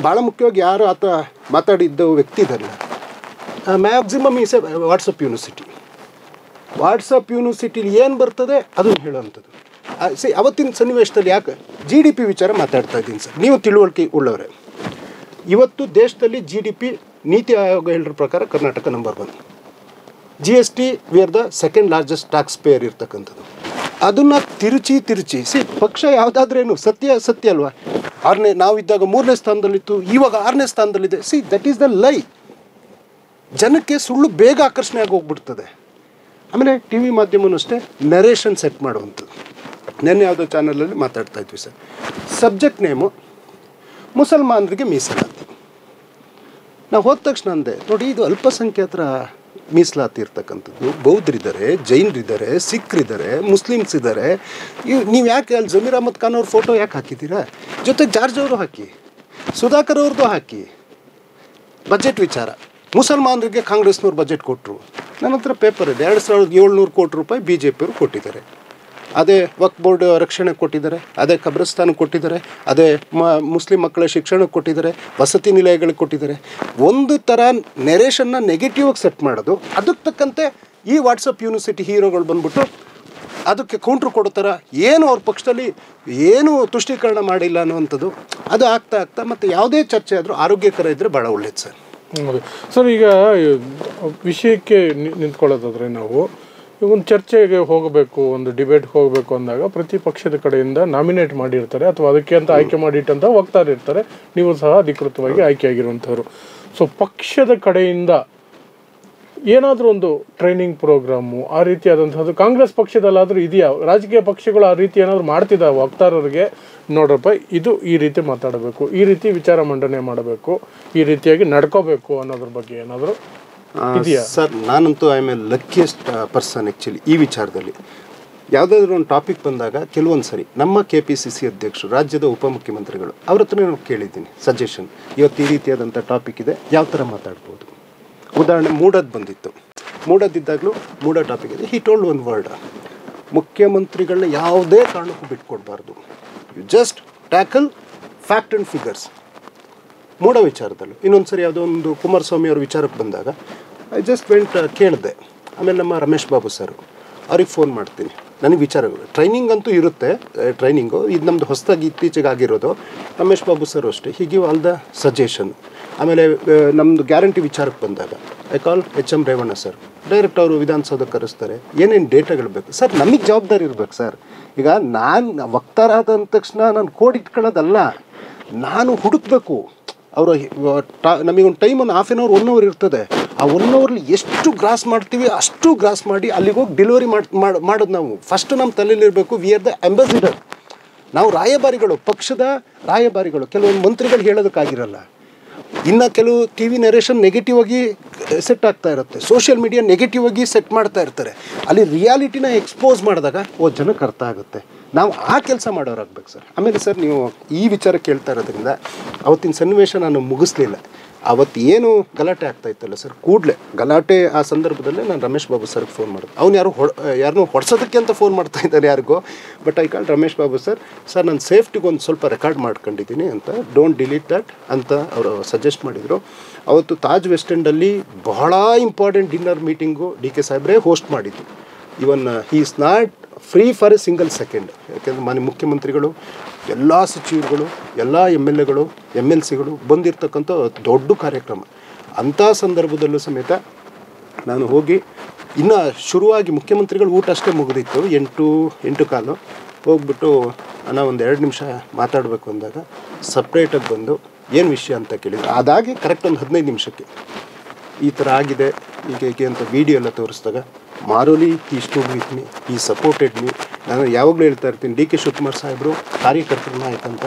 ಭಾಳ ಮುಖ್ಯವಾಗಿ ಯಾರು ಆತ ಮಾತಾಡಿದ್ದ ವ್ಯಕ್ತಿ ಇದಲ್ಲ, maximum is a WhatsApp university. WhatsApp ಯೂನಿವರ್ಸಿಟಿಲಿ ಏನು ಬರ್ತದೆ ಅದನ್ನು ಹೇಳೋವಂಥದ್ದು. ಅವತ್ತಿನ ಸನ್ನಿವೇಶದಲ್ಲಿ ಯಾಕೆ GDP ವಿಚಾರ ಮಾತಾಡ್ತಾ ಇದ್ದೀನಿ ಸರ್, ನೀವು ತಿಳುವಳಿಕೆ ಉಳ್ಳವರೇ. ಇವತ್ತು ದೇಶದಲ್ಲಿ GDP ನೀತಿ ಆಯೋಗ ಹೇಳೋ ಪ್ರಕಾರ Karnataka number 1. GST we are the second largest tax pair ಇರ್ತಕ್ಕಂಥದ್ದು. ಅದನ್ನು ತಿರುಚಿ ಪಕ್ಷ ಯಾವುದಾದ್ರೇನು ಸತ್ಯ ಅಲ್ವಾ? ನಾವಿದ್ದಾಗ 3ನೇ ಸ್ಥಾನದಲ್ಲಿತ್ತು, ಇವಾಗ 6ನೇ ಸ್ಥಾನದಲ್ಲಿದೆ. ದಟ್ ಈಸ್ ದ ಲೈ. ಜನಕ್ಕೆ ಸುಳ್ಳು ಬೇಗ ಆಕರ್ಷಣೆ ಆಗಿ ಹೋಗ್ಬಿಡ್ತದೆ. ಆಮೇಲೆ TV ಮಾಧ್ಯಮನೂ ಅಷ್ಟೇ ನರೇಷನ್ ಸೆಟ್ ಮಾಡುವಂಥದ್ದು. ನೆನ್ನೆ ಯಾವುದೋ ಚಾನಲಲ್ಲಿ ಮಾತಾಡ್ತಾ ಇದ್ವಿ ಸರ್, ಸಬ್ಜೆಕ್ಟ್ ನೇಮು ಮುಸಲ್ಮಾನರಿಗೆ ಮೀಸಲಾತಿ. ನಾವು ಹೋದ ತಕ್ಷಣ ಅಂದೆ, ನೋಡಿ ಇದು ಅಲ್ಪಸಂಖ್ಯಾತರ ಮೀಸಲಾತಿ ಇರ್ತಕ್ಕಂಥದ್ದು. ಬೌದ್ಧರಿದ್ದಾರೆ, ಜೈನರಿದ್ದಾರೆ, ಸಿಖ್ರಿದ್ದಾರೆ, ಮುಸ್ಲಿಮ್ಸ್ ಇದ್ದಾರೆ. ನೀವು ಯಾಕೆ ಅಲ್ಲಿ ಜಮೀರ್ ಅಹಮದ್ ಖಾನ್ ಅವ್ರ ಫೋಟೋ ಯಾಕೆ ಹಾಕಿದ್ದೀರಾ? ಜೊತೆಗೆ ಜಾರ್ಜ್ ಅವರು ಹಾಕಿ, ಸುಧಾಕರ್ ಅವ್ರದ್ದು ಹಾಕಿ. ಬಜೆಟ್ ವಿಚಾರ, ಮುಸಲ್ಮಾನರಿಗೆ ಕಾಂಗ್ರೆಸ್ನವ್ರು ಬಜೆಟ್ ಕೊಟ್ಟರು. ನನ್ನ ಹತ್ರ ಪೇಪರ್ ಇದೆ, 2700 ಕೋಟಿ ರೂಪಾಯಿ BJP ಅವರು ಕೊಟ್ಟಿದ್ದಾರೆ. ಅದೇ ವಕ್ಫ್ ಬೋರ್ಡ್ ರಕ್ಷಣೆಗೆ ಕೊಟ್ಟಿದ್ದಾರೆ, ಅದೇ ಕಬ್ರಸ್ತಾನಕ್ಕೆ ಕೊಟ್ಟಿದ್ದಾರೆ, ಅದೇ ಮುಸ್ಲಿಂ ಮಕ್ಕಳ ಶಿಕ್ಷಣಕ್ಕೆ ಕೊಟ್ಟಿದ್ದಾರೆ, ವಸತಿ ನಿಲಯಗಳಿಗೆ ಕೊಟ್ಟಿದ್ದಾರೆ. ಒಂದು ಥರ ನೆರೇಷನ್ನ ನೆಗೆಟಿವಾಗಿ ಸೆಟ್ ಮಾಡೋದು. ಅದಕ್ಕೆ ತಕ್ಕಂತೆ ಈ ವಾಟ್ಸಪ್ ಯೂನಿವರ್ಸಿಟಿ ಹೀರೋಗಳು ಬಂದ್ಬಿಟ್ಟು ಅದಕ್ಕೆ ಕೌಂಟ್ರ್ ಕೊಡೋ ಥರ ಏನು ಅವ್ರ ಪಕ್ಷದಲ್ಲಿ ಏನೂ ತುಷ್ಟೀಕರಣ ಮಾಡಿಲ್ಲ ಅನ್ನುವಂಥದ್ದು ಅದು ಆಗ್ತಾ ಮತ್ತು ಯಾವುದೇ ಚರ್ಚೆ ಆದರೂ ಆರೋಗ್ಯಕರ ಇದ್ದರೆ ಭಾಳ ಒಳ್ಳೇದು ಸರ್. ಹೌದು ಸರ್. ಈಗ ವಿಷಯಕ್ಕೆ ನಿಂತ್ಕೊಳ್ಳೋದಾದರೆ ನಾವು ಒಂದು ಚರ್ಚೆಗೆ ಹೋಗಬೇಕು, ಒಂದು ಡಿಬೇಟ್ಗೆ ಹೋಗಬೇಕು ಅಂದಾಗ ಪ್ರತಿ ಪಕ್ಷದ ಕಡೆಯಿಂದ ನಾಮಿನೇಟ್ ಮಾಡಿರ್ತಾರೆ ಅಥವಾ ಅದಕ್ಕೆ ಅಂತ ಆಯ್ಕೆ ಮಾಡಿಟ್ಟಂಥ ವಕ್ತಾರಿರ್ತಾರೆ. ನೀವು ಸಹ ಅಧಿಕೃತವಾಗಿ ಆಯ್ಕೆಯಾಗಿರುವಂಥವ್ರು. ಸೊ ಪಕ್ಷದ ಕಡೆಯಿಂದ ಏನಾದರೂ ಒಂದು ಟ್ರೈನಿಂಗ್ ಪ್ರೋಗ್ರಾಮು ಆ ರೀತಿಯಾದಂಥದ್ದು ಕಾಂಗ್ರೆಸ್ ಪಕ್ಷದಲ್ಲಾದರೂ ಇದೆಯಾ? ರಾಜಕೀಯ ಪಕ್ಷಗಳು ಆ ರೀತಿ ಏನಾದರೂ ಮಾಡ್ತಿದ್ದಾವೆ ವಕ್ತಾರರಿಗೆ? ನೋಡ್ರಪ್ಪ, ಇದು ಈ ರೀತಿ ಮಾತಾಡಬೇಕು, ಈ ರೀತಿ ವಿಚಾರ ಮಂಡನೆ ಮಾಡಬೇಕು, ಈ ರೀತಿಯಾಗಿ ನಡ್ಕೋಬೇಕು ಅನ್ನೋದ್ರ ಬಗ್ಗೆ ಏನಾದರೂ ಇದೆಯಾ? ಸರ್, ನಾನಂತೂ I am A luckiest person actually ಈ ವಿಚಾರದಲ್ಲಿ. ಯಾವುದಾದ್ರೂ ಒಂದು ಟಾಪಿಕ್ ಬಂದಾಗ ಕೆಲವೊಂದು ಸರಿ ನಮ್ಮ KPCC ಅಧ್ಯಕ್ಷರು, ರಾಜ್ಯದ ಉಪಮುಖ್ಯಮಂತ್ರಿಗಳು ಅವ್ರ ಹತ್ರ ನಾನು ಕೇಳಿದ್ದೀನಿ ಸಜೆಷನ್. ಇವತ್ತು ಈ ರೀತಿಯಾದಂಥ ಟಾಪಿಕ್ ಇದೆ, ಯಾವ ಥರ ಮಾತಾಡ್ಬೋದು. ಉದಾಹರಣೆ ಮೂಡದ್ದು ಬಂದಿತ್ತು. ಮೂಡದ್ದಿದ್ದಾಗಲೂ ಮೂಡ ಟಾಪಿಕ್ ಇದೆ. ಹಿ ಟೋಲ್ಡ್ ಒನ್ ವರ್ಡ್, ಮುಖ್ಯಮಂತ್ರಿಗಳನ್ನ ಯಾವುದೇ ಕಾರಣಕ್ಕೂ ಬಿಟ್ಕೊಡ್ಬಾರ್ದು. You just tackle fact and figures. MUDA ವಿಚಾರದಲ್ಲೂ ಇನ್ನೊಂದು ಸರಿ ಯಾವುದೋ ಒಂದು ಕುಮಾರಸ್ವಾಮಿ ಅವ್ರ ವಿಚಾರಕ್ಕೆ ಬಂದಾಗ ಐ ಜಸ್ಟ್ ವೆಂಟ್ ಕೇಳಿದೆ. ಆಮೇಲೆ ನಮ್ಮ ರಮೇಶ್ ಬಾಬು ಸರ್ ಅವ್ರಿಗೆ ಫೋನ್ ಮಾಡ್ತೀನಿ. ನನಗೆ ವಿಚಾರಗಳು ಟ್ರೈನಿಂಗ್ ಅಂತೂ ಇರುತ್ತೆ, ಟ್ರೈನಿಂಗು ಇದು ನಮ್ಮದು ಹೊಸದಾಗಿ ಇತ್ತೀಚೆಗೆ ಆಗಿರೋದು. ರಮೇಶ್ ಬಾಬು ಸರ್ ಅಷ್ಟೇ, ಹೀಗೆ ಆಲ್ ದ ಸಜೆಷನ್. ಆಮೇಲೆ ನಮ್ಮದು ಗ್ಯಾರಂಟಿ ವಿಚಾರಕ್ಕೆ ಬಂದಾಗ I call HM Revanna sir, direct ಅವರು ವಿಧಾನಸೌಧಕ್ಕೆ ಕರೆಸ್ತಾರೆ. ಏನೇನು ಡೇಟಾಗಳು ಬೇಕು ಸರ್, ನಮಗೆ ಜವಾಬ್ದಾರಿ ಇರಬೇಕು ಸರ್. ಈಗ ನಾನು ವಕ್ತಾರ ಆದ ತಕ್ಷಣ ನಾನು ಕೋಡ್ ಇಟ್ಕೊಳ್ಳೋದಲ್ಲ, ನಾನು ಹುಡುಕಬೇಕು. ಅವರು ನಮಗೊಂದು ಟೈಮ್ ಒಂದು ಹಾಫ್ ಆನ್ ಅವರ್ 1 ಅವರ್ ಇರ್ತದೆ. ಆ 1 ಅವರ್ಲಿ ಎಷ್ಟು ಗ್ರಾಸ್ ಮಾಡ್ತೀವಿ ಅಷ್ಟು ಗ್ರಾಸ್ ಮಾಡಿ ಅಲ್ಲಿಗೆ ಹೋಗಿ ಡೆಲಿವರಿ ಮಾಡೋದು ನಾವು. ಫಸ್ಟ್ ನಮ್ಮ ತಲೆಯಲ್ಲಿರಬೇಕು, ವಿ ಆರ್ ದ ಅಂಬಾಸಿಡರ್. ನಾವು ರಾಯಭಾರಿಗಳು, ಪಕ್ಷದ ರಾಯಭಾರಿಗಳು. ಕೆಲವೊಂದು ಮಂತ್ರಿಗಳು ಹೇಳೋದಕ್ಕಾಗಿರಲ್ಲ. ಇನ್ನು ಕೆಲವು TV ನರೇಷನ್ ನೆಗೆಟಿವ್ ಆಗಿ ಸೆಟ್ ಆಗ್ತಾ ಇರುತ್ತೆ, ಸೋಷಿಯಲ್ ಮೀಡಿಯಾ ನೆಗೆಟಿವ್ ಆಗಿ ಸೆಟ್ ಮಾಡ್ತಾ ಇರ್ತಾರೆ. ಅಲ್ಲಿ ರಿಯಾಲಿಟಿನ ಎಕ್ಸ್ಪೋಸ್ ಮಾಡಿದಾಗ ಜನಕ್ಕೆ ಅರ್ಥ ಆಗುತ್ತೆ. ನಾವು ಆ ಕೆಲಸ ಮಾಡೋರಾಗಬೇಕು ಸರ್. ಆಮೇಲೆ ಸರ್, ನೀವು ಈ ವಿಚಾರ ಕೇಳ್ತಾ ಇರೋದ್ರಿಂದ ಅವತ್ತಿನ ಸನ್ನಿವೇಶ ನಾನು ಮುಗಿಸ್ಲಿಲ್ಲ. ಅವತ್ತು ಏನು ಗಲಾಟೆ ಆಗ್ತಾ ಇತ್ತಲ್ಲ ಸರ್, ಕೂಡಲೇ ಗಲಾಟೆ ಆ ಸಂದರ್ಭದಲ್ಲೇ ನಾನು ರಮೇಶ್ ಬಾಬು ಸರ್ಗೆ ಫೋನ್ ಮಾಡಿದೆ. ಅವ್ನು ಯಾರನ್ನೂ ಹೊಡ್ಸೋದಕ್ಕೆ ಅಂತ ಫೋನ್ ಮಾಡ್ತಾ ಇದ್ದಾರೆ ಯಾರಿಗೋ. But I call Ramesh Babu sir, ನಾನು ಸೇಫ್ಟಿಗೆ ಒಂದು ಸ್ವಲ್ಪ ರೆಕಾರ್ಡ್ ಮಾಡ್ಕೊಂಡಿದ್ದೀನಿ ಅಂತ, ಡೋಂಟ್ ಡಿಲೀಟ್ ದಟ್ ಅಂತ ಅವರು ಸಜೆಸ್ಟ್ ಮಾಡಿದರು. ಅವತ್ತು ತಾಜ್ ವೆಸ್ಟ್ ಎಂಡಲ್ಲಿ ಬಹಳ ಇಂಪಾರ್ಟೆಂಟ್ ಡಿನ್ನರ್ ಮೀಟಿಂಗು DK ಸಾಹೇಬ್ರೇ ಹೋಸ್ಟ್ ಮಾಡಿದ್ದು. Even he is not free for a single second. ಯಾಕೆಂದರೆ ಮಾನ್ಯ ಮುಖ್ಯಮಂತ್ರಿಗಳು, ಎಲ್ಲ ಸಚಿವರುಗಳು, ಎಲ್ಲ MLAಗಳು, MLCಗಳು ಬಂದಿರತಕ್ಕಂಥ ದೊಡ್ಡ ಕಾರ್ಯಕ್ರಮ. ಅಂಥ ಸಂದರ್ಭದಲ್ಲೂ ಸಮೇತ ನಾನು ಹೋಗಿ, ಇನ್ನು ಶುರುವಾಗಿ ಮುಖ್ಯಮಂತ್ರಿಗಳು ಊಟ ಅಷ್ಟೇ ಮುಗಿದಿತ್ತು, 8:15 ಹೋಗ್ಬಿಟ್ಟು ನಾನು ಒಂದು 2 ನಿಮಿಷ ಮಾತಾಡಬೇಕು ಅಂದಾಗ ಸಪ್ರೇಟಾಗಿ ಬಂದು ಏನು ವಿಷಯ ಅಂತ ಕೇಳಿದ್ರು. ಅದಾಗಿ ಕರೆಕ್ಟ್ ಒಂದು 15 ನಿಮಿಷಕ್ಕೆ ಈ ಥರ ಆಗಿದೆ ಹೀಗೆ ಅಂತ ವಿಡಿಯೋ ಎಲ್ಲ ತೋರಿಸಿದಾಗ ಮಾರೋಲಿ ಈ ಸ್ಟೂಡ್ ವಿತ್ ಮೀ, ಈ ಸಪೋರ್ಟೆಡ್ ಮೀ. ನಾನು ಯಾವಾಗಲೂ ಹೇಳ್ತಾ ಇರ್ತೀನಿ, DK ಶಿವಕುಮಾರ್ ಸಾಹೇಬರು ಕಾರ್ಯಕರ್ತರ ನಾಯಕ ಅಂತ.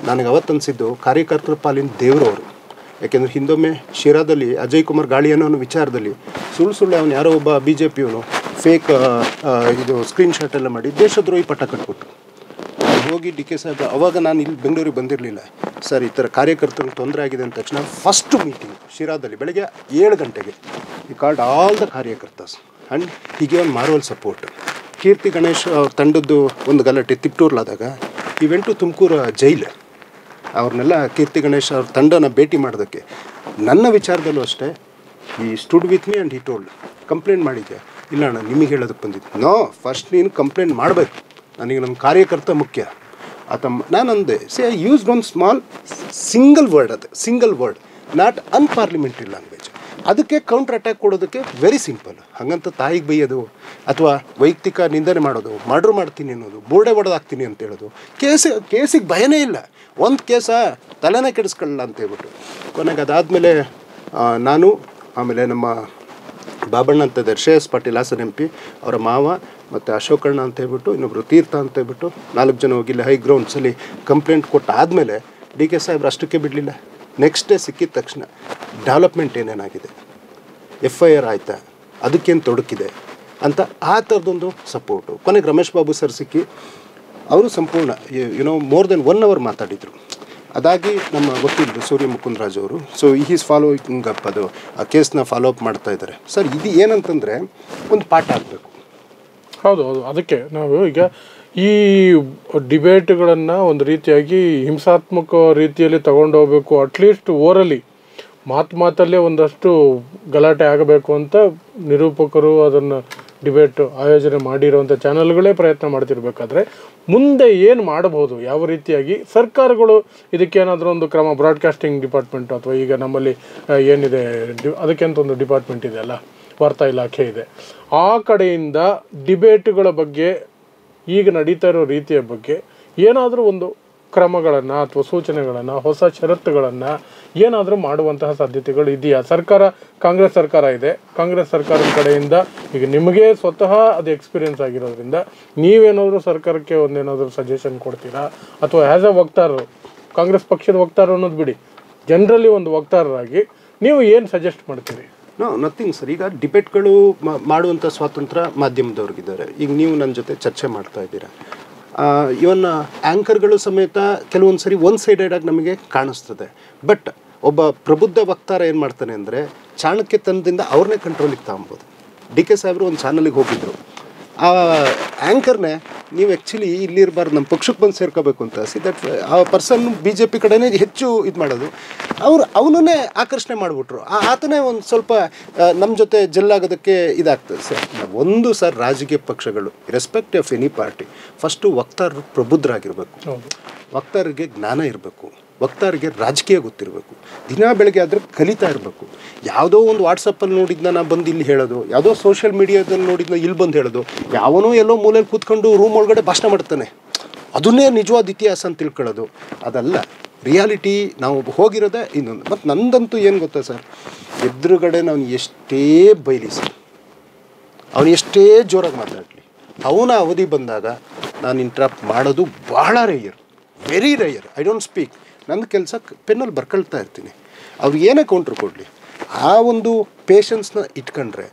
ನನಗೆ ಅವತ್ತು ಅನಿಸಿದ್ದು ಕಾರ್ಯಕರ್ತರ ಪಾಲಿನ ದೇವರವರು. ಯಾಕೆಂದರೆ ಹಿಂದೊಮ್ಮೆ ಶಿರಾದಲ್ಲಿ ಅಜಯ್ ಕುಮಾರ್ ಗಾಳಿ ಅನ್ನೋ ವಿಚಾರದಲ್ಲಿ ಸುಳ್ಳು ಅವನು ಯಾರೋ ಒಬ್ಬ BJPಯವನು ಫೇಕ್ ಇದು ಸ್ಕ್ರೀನ್ಶಾಟ್ ಎಲ್ಲ ಮಾಡಿ ದೇಶದ್ರೋಹಿ ಪಟ್ಟ ಕಟ್ಬಿಟ್ಟು ಹೋಗಿ DK ಸಾಹೇಬ್, ಅವಾಗ ನಾನು ಇಲ್ಲಿ ಬೆಂಗಳೂರಿಗೆ ಬಂದಿರಲಿಲ್ಲ ಸರ್, ಈ ಥರ ಕಾರ್ಯಕರ್ತರಿಗೆ ತೊಂದರೆ ಆಗಿದೆ ಅಂದ ತಕ್ಷಣ ಫಸ್ಟ್ ಮೀಟಿಂಗ್ ಶಿರಾದಲ್ಲಿ ಬೆಳಗ್ಗೆ 7 ಗಂಟೆಗೆ ಈ ಕಾಲ್ಡ್ ಆಲ್ ದ ಕಾರ್ಯಕರ್ತಸ್. ಆ್ಯಂಡ್ ಹೀಗೆ ಒಂದು ಮಾರ್ವಲ್ ಸಪೋರ್ಟ್. ಕೀರ್ತಿ ಗಣೇಶ್ ಅವ್ರ ತಂಡದ್ದು ಒಂದು ಗಲಾಟೆ ತಿಪ್ಟೂರ್ಲಾದಾಗ ಇವೆಂಟು ತುಮಕೂರು ಜೈಲು, ಅವ್ರನ್ನೆಲ್ಲ ಕೀರ್ತಿ ಗಣೇಶ್ ಅವ್ರ ತಂಡನ ಭೇಟಿ ಮಾಡೋದಕ್ಕೆ ನನ್ನ ವಿಚಾರದಲ್ಲೂ ಅಷ್ಟೇ ಈ stood with me and he told complaint ಮಾಡಿದ್ದೆ. ಇಲ್ಲ ಅಣ್ಣ ನಿಮಗೆ ಹೇಳೋದಕ್ಕೆ ಬಂದಿದ್ದು. ನೋ, ಫಸ್ಟ್ ನೀನು ಕಂಪ್ಲೇಂಟ್ ಮಾಡಬೇಕು, ನನಗೆ ನನ್ನ ಕಾರ್ಯಕರ್ತ ಮುಖ್ಯ ಆತ. ನಾನು ಅಂದೆ I used one small single word, ಅದು single word, not unparliamentary language. ಅದಕ್ಕೆ ಕೌಂಟರ್ ಅಟ್ಯಾಕ್ ಕೊಡೋದಕ್ಕೆ ವೆರಿ ಸಿಂಪಲ್. ಹಾಗಂತ ತಾಯಿಗೆ ಬೈಯೋದು ಅಥವಾ ವೈಯಕ್ತಿಕ ನಿಂದನೆ ಮಾಡೋದು, ಮರ್ಡ್ರ್ ಮಾಡ್ತೀನಿ ಅನ್ನೋದು, ಬೋರ್ಡೆ ಹೊಡೆದಾಕ್ತೀನಿ ಅಂತ ಹೇಳೋದು, ಕೇಸಿಗೆ ಭಯನೇ ಇಲ್ಲ. ಒಂದು ಕೇಸ ತಲೆನೇ ಕೆಡಿಸ್ಕೊಳ್ಳಲ್ಲ ಅಂತ ಹೇಳ್ಬಿಟ್ಟು ಕೊನೆಗೆ ಅದಾದಮೇಲೆ ನಾನು ಆಮೇಲೆ ನಮ್ಮ ಬಾಬಣ್ಣ ಅಂತ ಇದ್ದಾರೆ, ಶ್ರೇಯಸ್ ಪಾಟೀಲ್ ಹಾಸನ್ MP, ಅವರ ಮಾವ ಮತ್ತು ಅಶೋಕಣ್ಣ ಅಂತ ಹೇಳ್ಬಿಟ್ಟು ಇನ್ನೊಬ್ಬರು ತೀರ್ಥ ಅಂತ ಹೇಳ್ಬಿಟ್ಟು 4 ಜನ ಹೋಗಿಲ್ಲ ಹೈ ಗ್ರೌಂಡ್ಸಲ್ಲಿ ಕಂಪ್ಲೇಂಟ್ ಕೊಟ್ಟು ಆದಮೇಲೆ DK ಸಾಹೇಬ್ರು ಅಷ್ಟಕ್ಕೆ ಬಿಡಲಿಲ್ಲ. ನೆಕ್ಸ್ಟ್ ಡೇ ಸಿಕ್ಕಿದ ತಕ್ಷಣ ಡೆವಲಪ್ಮೆಂಟ್ ಏನೇನಾಗಿದೆ, FIR ಆಯಿತಾ, ಅದಕ್ಕೇನು ತೊಡಕಿದೆ ಅಂತ ಆ ಥರದೊಂದು ಸಪೋರ್ಟು. ಕೊನೆಗೆ ರಮೇಶ್ ಬಾಬು ಸರ್ ಸಿಕ್ಕಿ ಅವರು ಸಂಪೂರ್ಣ ಮೋರ್ ದೆನ್ 1 hour ಮಾತಾಡಿದರು. ಅದಾಗಿ ನಮ್ಮ ಗೊತ್ತಿದ್ದು ಸೂರ್ಯ ಮುಕುಂದರಾಜ್ ಅವರು, ಸೊ ಈಸ್ ಫಾಲೋಯಿಂಗ್ ಅಪ್, ಅದು ಆ ಕೇಸ್ನ ಫಾಲೋ ಅಪ್ ಮಾಡ್ತಾ ಇದ್ದಾರೆ. ಸರ್ ಇದು ಏನಂತಂದರೆ ಒಂದು ಪಾಠ ಆಗಬೇಕು. ಹೌದು, ಅದಕ್ಕೆ ನಾವು ಈಗ ಈ ಡಿಬೇಟ್ಗಳನ್ನು ಒಂದು ರೀತಿಯಾಗಿ ಹಿಂಸಾತ್ಮಕ ರೀತಿಯಲ್ಲಿ ತಗೊಂಡು ಹೋಗಬೇಕು, ಅಟ್ಲೀಸ್ಟ್ ಓರಲಿ ಮಾತಲ್ಲೇ ಒಂದಷ್ಟು ಗಲಾಟೆ ಆಗಬೇಕು ಅಂತ ನಿರೂಪಕರು ಅದನ್ನು ಡಿಬೇಟ್ ಆಯೋಜನೆ ಮಾಡಿರುವಂಥ ಚಾನಲ್ಗಳೇ ಪ್ರಯತ್ನ ಮಾಡ್ತಿರ್ಬೇಕಾದ್ರೆ ಮುಂದೆ ಏನು ಮಾಡಬಹುದು, ಯಾವ ರೀತಿಯಾಗಿ ಸರ್ಕಾರಗಳು ಇದಕ್ಕೇನಾದರೂ ಒಂದು ಕ್ರಮ, ಬ್ರಾಡ್ಕಾಸ್ಟಿಂಗ್ ಡಿಪಾರ್ಟ್ಮೆಂಟು ಅಥವಾ ಈಗ ನಮ್ಮಲ್ಲಿ ಏನಿದೆ ಅದಕ್ಕೆಂತ ಒಂದು ಡಿಪಾರ್ಟ್ಮೆಂಟ್ ಇದೆ ಅಲ್ಲ, ವಾರ್ತಾ ಇಲಾಖೆ ಇದೆ, ಆ ಕಡೆಯಿಂದ ಡಿಬೇಟ್ಗಳ ಬಗ್ಗೆ ಈಗ ನಡೀತಾ ಇರೋ ರೀತಿಯ ಬಗ್ಗೆ ಏನಾದರೂ ಒಂದು ಕ್ರಮಗಳನ್ನು ಅಥವಾ ಸೂಚನೆಗಳನ್ನು, ಹೊಸ ಷರತ್ತುಗಳನ್ನು ಏನಾದರೂ ಮಾಡುವಂತಹ ಸಾಧ್ಯತೆಗಳು ಇದೆಯಾ? ಕಾಂಗ್ರೆಸ್ ಸರ್ಕಾರ ಇದೆ, ಕಾಂಗ್ರೆಸ್ ಸರ್ಕಾರದ ಕಡೆಯಿಂದ ಈಗ ನಿಮಗೆ ಸ್ವತಃ ಅದು ಎಕ್ಸ್ಪೀರಿಯನ್ಸ್ ಆಗಿರೋದ್ರಿಂದ ನೀವೇನಾದರೂ ಸರ್ಕಾರಕ್ಕೆ ಒಂದೇನಾದರೂ ಸಜೆಷನ್ ಕೊಡ್ತೀರಾ? ಅಥವಾ ಆ್ಯಸ್ ಅ ವಕ್ತಾರರು, ಕಾಂಗ್ರೆಸ್ ಪಕ್ಷದ ವಕ್ತಾರ ಅನ್ನೋದು ಬಿಡಿ, ಜನರಲಿ ಒಂದು ವಕ್ತಾರರಾಗಿ ನೀವು ಏನು ಸಜೆಸ್ಟ್ ಮಾಡ್ತೀರಿ? Nothing sir. ಈಗ ಡಿಬೇಟ್ಗಳು ಮಾಡುವಂಥ ಸ್ವಾತಂತ್ರ್ಯ ಮಾಧ್ಯಮದವ್ರಿಗಿದ್ದಾರೆ. ಈಗ ನೀವು ನನ್ನ ಜೊತೆ ಚರ್ಚೆ ಮಾಡ್ತಾ ಇದ್ದೀರಾ, ಇವನ್ ಆ್ಯಂಕರ್ಗಳು ಸಮೇತ ಕೆಲವೊಂದು ಸರಿ ಒನ್ ಸೈಡೆಡಾಗಿ ನಮಗೆ ಕಾಣಿಸ್ತದೆ. ಬಟ್ ಒಬ್ಬ ಪ್ರಬುದ್ಧ ವಕ್ತಾರ ಏನು ಮಾಡ್ತಾನೆ ಅಂದರೆ ಚಾಣಕ್ಯತನದಿಂದ ಅವ್ರನ್ನೇ ಕಂಟ್ರೋಲಿಗೆ ತಗೊಬೋದು. DK ಸಾಹೇಬರು ಒಂದು ಚಾನಲಿಗೆ ಹೋಗಿದ್ದರು, ಆ ಆ್ಯಂಕರ್ನೇ ನೀವು ಆ್ಯಕ್ಚುಲಿ ಇಲ್ಲಿರಬಾರ್ದು, ನಮ್ಮ ಪಕ್ಷಕ್ಕೆ ಬಂದು ಸೇರ್ಕೋಬೇಕು ಅಂತ. ದಟ್ ಆ ಪರ್ಸನ್ BJP ಕಡೆನೇ ಹೆಚ್ಚು ಇದು ಮಾಡೋದು, ಅವನನ್ನೇ ಆಕರ್ಷಣೆ ಮಾಡಿಬಿಟ್ರು. ಆತನೇ ಒಂದು ಸ್ವಲ್ಪ ನಮ್ಮ ಜೊತೆ ಜೆಲ್ಲಾಗೋದಕ್ಕೆ ಇದಾಗ್ತದೆ ಸರ್. ಒಂದು ಸರ್, ರಾಜಕೀಯ ಪಕ್ಷಗಳು respect of any party, first ವಕ್ತಾರರು ಪ್ರಬುದ್ಧರಾಗಿರಬೇಕು, ವಕ್ತಾರರಿಗೆ ಜ್ಞಾನ ಇರಬೇಕು, ವಕ್ತಾರಿಗೆ ರಾಜಕೀಯ ಗೊತ್ತಿರಬೇಕು, ದಿನ ಬೆಳಗ್ಗೆ ಆದರೆ ಕಲಿತಾ ಇರಬೇಕು. ಯಾವುದೋ ಒಂದು ವಾಟ್ಸಪ್ಪಲ್ಲಿ ನೋಡಿದ್ನ ನಾನು ಬಂದು ಇಲ್ಲಿ ಹೇಳೋದು, ಯಾವುದೋ ಸೋಷಿಯಲ್ ಮೀಡಿಯಾದಲ್ಲಿ ನೋಡಿದ್ನ ಇಲ್ಲಿ ಬಂದು ಹೇಳೋದು, ಯಾವನೋ ಎಲ್ಲೋ ಮೂಲೆಯಲ್ಲಿ ಕೂತ್ಕೊಂಡು ರೂಮ್ ಒಳಗಡೆ ಭಾಷಣ ಮಾಡ್ತಾನೆ, ಅದನ್ನೇ ನಿಜವಾದ ಇತಿಹಾಸ ಅಂತ ತಿಳ್ಕೊಳ್ಳೋದು ಅದಲ್ಲ. ರಿಯಾಲಿಟಿ ನಾವು ಹೋಗಿರೋದೇ ಇನ್ನೊಂದು. ಮತ್ತು ನಂದಂತೂ ಏನು ಗೊತ್ತಾ ಸರ್, ಎದುರುಗಡೆ ನಾವು ಎಷ್ಟೇ ಬೈಲಿ ಸರ್, ಅವನು ಎಷ್ಟೇ ಜೋರಾಗಿ ಮಾತಾಡಲಿ, ಅವನ ಅವಧಿ ಬಂದಾಗ ನಾನು ಇಂಟ್ರಾಪ್ಟ್ ಮಾಡೋದು ಬಹಳ rear, very rear. I don't speak. ನನ್ನ ಕೆಲಸ ಪೆನ್ನಲ್ಲಿ ಬರ್ಕೊಳ್ತಾ ಇರ್ತೀನಿ. ಅವ್ರು ಏನೇ ಕೌಂಟ್ರ್ ಕೊಡಲಿ, ಆ ಒಂದು ಪೇಷನ್ಸ್ನ ಇಟ್ಕೊಂಡ್ರೆ,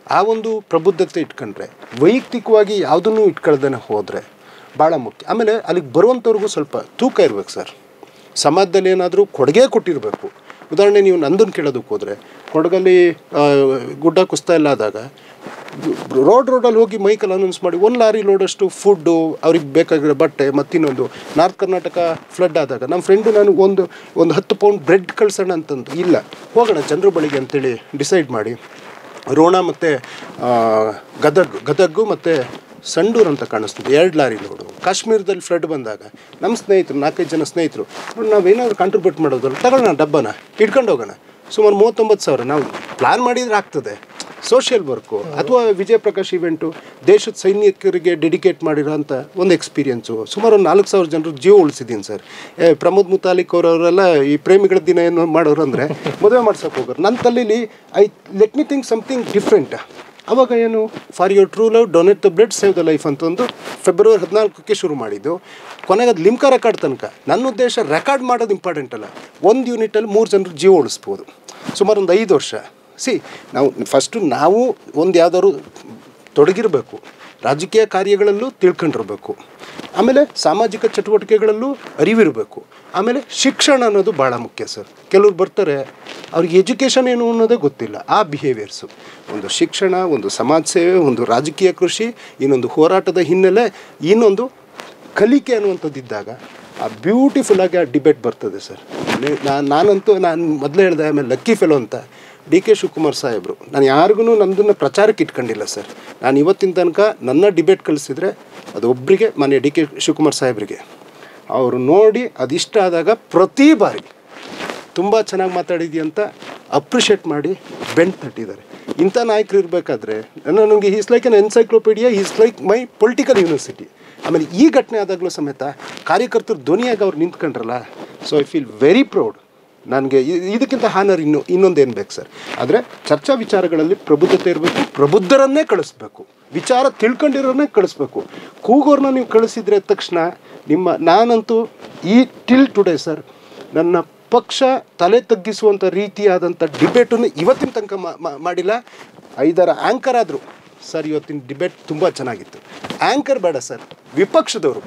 ಆ ಒಂದು ಪ್ರಬುದ್ಧತೆ ಇಟ್ಕೊಂಡ್ರೆ, ವೈಯಕ್ತಿಕವಾಗಿ ಯಾವುದನ್ನು ಇಟ್ಕೊಳ್ದೇ ಹೋದರೆ ಭಾಳ ಮುಖ್ಯ. ಆಮೇಲೆ ಅಲ್ಲಿಗೆ ಬರುವಂಥವ್ರಿಗೂ ಸ್ವಲ್ಪ ತೂಕ ಇರ್ಬೇಕು ಸರ್. ಸಮಾಜದಲ್ಲಿ ಏನಾದರೂ ಕೊಡುಗೆ ಕೊಟ್ಟಿರಬೇಕು. ಉದಾಹರಣೆ, ನೀವು ನಂದನ್ನು ಕೇಳೋದಕ್ಕೆ ಹೋದರೆ, ಕೊಡಗಲ್ಲಿ ಗುಡ್ಡ ಕುಸ್ತಾ ಎಲ್ಲ ಆದಾಗ ರೋಡಲ್ಲಿ ಹೋಗಿ ಮೈಕಲ್ಲಿ ಅನೌನ್ಸ್ ಮಾಡಿ 1 ಲಾರಿ ಲೋಡಷ್ಟು ಫುಡ್ಡು, ಅವ್ರಿಗೆ ಬೇಕಾಗಿರೋ ಬಟ್ಟೆ, ಮತ್ತಿನ್ನೊಂದು ನಾರ್ತ್ ಕರ್ನಾಟಕ ಫ್ಲಡ್ ಆದಾಗ ನಮ್ಮ ಫ್ರೆಂಡು ನಾನು ಒಂದು 10 ಪೌಂಡ್ ಬ್ರೆಡ್ ಕಳ್ಸೋಣ ಅಂತಂದು, ಇಲ್ಲ ಹೋಗೋಣ ಜನರ ಬಳಿಗೆ ಅಂತೇಳಿ ಡಿಸೈಡ್ ಮಾಡಿ ರೋಣ ಮತ್ತು ಗದಗು ಮತ್ತು ಸಂಡೂರು ಅಂತ ಕಾಣಿಸ್ತದೆ 2 ಲಾರಿ ಲೋಡು. ಕಾಶ್ಮೀರದಲ್ಲಿ ಫ್ಲಡ್ ಬಂದಾಗ ನಮ್ಮ ಸ್ನೇಹಿತರು 4-5 ಜನ ಸ್ನೇಹಿತರು, ನಾವೇನಾದ್ರು ಕಾಂಟ್ರಿಬ್ಯೂಟ್ ಮಾಡೋದಲ್ಲ, ತಗೊಳ್ಳೋಣ ಡಬ್ಬನ ಇಟ್ಕೊಂಡು ಹೋಗೋಣ. ಸುಮಾರು 39,000 ನಾವು ಪ್ಲ್ಯಾನ್ ಮಾಡಿದರೆ ಆಗ್ತದೆ. ಸೋಷಿಯಲ್ ವರ್ಕು ಅಥವಾ ವಿಜಯ ಪ್ರಕಾಶ್ ಇವೆಂಟು ದೇಶದ ಸೈನಿಕರಿಗೆ ಡೆಡಿಕೇಟ್ ಮಾಡಿರೋ ಅಂಥ ಒಂದು ಎಕ್ಸ್ಪೀರಿಯೆನ್ಸು. ಸುಮಾರು ಒಂದು 4,000 ಜನರು ಜೀವ ಉಳಿಸಿದ್ದೀನಿ ಸರ್. ಪ್ರಮೋದ್ ಮುತಾಲಿಕ್ ಅವರೆಲ್ಲ ಈ ಪ್ರೇಮಿಗಳ ದಿನ ಏನು ಮಾಡೋರು ಅಂದರೆ ಮದುವೆ ಮಾಡ್ಸೋಕೆ ಹೋಗೋರು. ನನ್ನ ತಲೆಯಲ್ಲಿ let me think something different. ಆವಾಗ ಏನು, for your true love donate the blood save the life ಅಂತ ಒಂದು ಫೆಬ್ರವರಿ 14ಕ್ಕೆ ಶುರು ಮಾಡಿದ್ದು. ಕೊನೆಗೆ ಅದು ಲಿಮ್ಕಾ ರೆಕಾರ್ಡ್ ತನಕ. ನನ್ನ ಉದ್ದೇಶ ರೆಕಾರ್ಡ್ ಮಾಡೋದು ಇಂಪಾರ್ಟೆಂಟ್ ಅಲ್ಲ, 1 ಯೂನಿಟಲ್ಲಿ 3 ಜನರು ಜೀವ ಉಳಿಸ್ಬೋದು. ಸುಮಾರು ಒಂದು 5 ವರ್ಷ. ನಾವು ಫಸ್ಟು ನಾವು ಒಂದು ಯಾವ್ದಾದ್ರು ತೊಡಗಿರಬೇಕು, ರಾಜಕೀಯ ಕಾರ್ಯಗಳಲ್ಲೂ ತಿಳ್ಕೊಂಡಿರಬೇಕು, ಆಮೇಲೆ ಸಾಮಾಜಿಕ ಚಟುವಟಿಕೆಗಳಲ್ಲೂ ಅರಿವಿರಬೇಕು, ಆಮೇಲೆ ಶಿಕ್ಷಣ ಅನ್ನೋದು ಭಾಳ ಮುಖ್ಯ ಸರ್. ಕೆಲವ್ರು ಬರ್ತಾರೆ ಅವ್ರಿಗೆ ಎಜುಕೇಷನ್ ಏನು ಅನ್ನೋದೇ ಗೊತ್ತಿಲ್ಲ. ಆ ಬಿಹೇವಿಯರ್ಸು, ಒಂದು ಶಿಕ್ಷಣ, ಒಂದು ಸಮಾಜ ಸೇವೆ, ಒಂದು ರಾಜಕೀಯ ಕೃಷಿ, ಇನ್ನೊಂದು ಹೋರಾಟದ ಹಿನ್ನೆಲೆ, ಇನ್ನೊಂದು ಕಲಿಕೆ ಅನ್ನುವಂಥದ್ದಿದ್ದಾಗ ಆ ಬ್ಯೂಟಿಫುಲ್ಲಾಗಿ ಆ ಡಿಬೇಟ್ ಬರ್ತದೆ ಸರ್. ನಾನಂತೂ ಮೊದಲೇ ಹೇಳಿದೆ, ಆಮೇಲೆ ಲಕ್ಕಿ ಫೆಲೋ ಅಂತ ಡಿ.ಕೆ. ಶಿವಕುಮಾರ್ ಸಾಹೇಬರು, ನಾನು ಯಾರಿಗೂ ನನ್ನದನ್ನು ಪ್ರಚಾರಕ್ಕೆ ಇಟ್ಕೊಂಡಿಲ್ಲ ಸರ್. ನಾನು ಇವತ್ತಿನ ತನಕ ನನ್ನ ಡಿಬೇಟ್ ಕಳಿಸಿದರೆ ಅದು ಒಬ್ಬರಿಗೆ, ಮಾನ್ಯ ಡಿ.ಕೆ. ಶಿವಕುಮಾರ್ ಸಾಹೇಬರಿಗೆ. ಅವರು ನೋಡಿ ಅದಿಷ್ಟ ಆದಾಗ ಪ್ರತಿ ಬಾರಿ ತುಂಬ ಚೆನ್ನಾಗಿ ಮಾತಾಡಿದ್ವಿ ಅಂತ ಅಪ್ರಿಷಿಯೇಟ್ ಮಾಡಿ ಬೆಂಟ್ ತಟ್ಟಿದ್ದಾರೆ. ಇಂಥ ನಾಯಕರು ಇರಬೇಕಾದ್ರೆ ನನಗೆ is like an encyclopedia, is like my political university. ಆಮೇಲೆ ಈ ಘಟನೆ ಆದಾಗಲೂ ಸಮೇತ ಕಾರ್ಯಕರ್ತರು ಧ್ವನಿಯಾಗಿ ಅವ್ರು ನಿಂತ್ಕೊಂಡ್ರಲ್ಲ, so I feel very proud. ನನಗೆ ಇದಕ್ಕಿಂತ ಹಾನರ್ ಇನ್ನೊಂದೇನು ಬೇಕು ಸರ್. ಆದರೆ ಚರ್ಚಾ ವಿಚಾರಗಳಲ್ಲಿ ಪ್ರಬುದ್ಧತೆ ಇರಬೇಕು, ಪ್ರಬುದ್ಧರನ್ನೇ ಕಳಿಸ್ಬೇಕು, ವಿಚಾರ ತಿಳ್ಕೊಂಡಿರೋರನ್ನೇ ಕಳಿಸ್ಬೇಕು. ಕೂಗೋರ್ನ ನೀವು ಕಳಿಸಿದ್ರೆ ತಕ್ಷಣ ನಾನಂತೂ ಈ ಟಿಲ್ ಟುಡೇ ಸರ್ ನನ್ನ ಪಕ್ಷ ತಲೆ ತಗ್ಗಿಸುವಂಥ ರೀತಿಯಾದಂಥ ಡಿಬೇಟನ್ನು ಇವತ್ತಿನ ತನಕ ಮಾಡಿಲ್ಲ. 5-6 ಆ್ಯಂಕರ್ ಆದರೂ ಸರ್ ಇವತ್ತಿನ ಡಿಬೇಟ್ ತುಂಬ ಚೆನ್ನಾಗಿತ್ತು. ಆ್ಯಂಕರ್ ಬೇಡ ಸರ್, ವಿಪಕ್ಷದವರು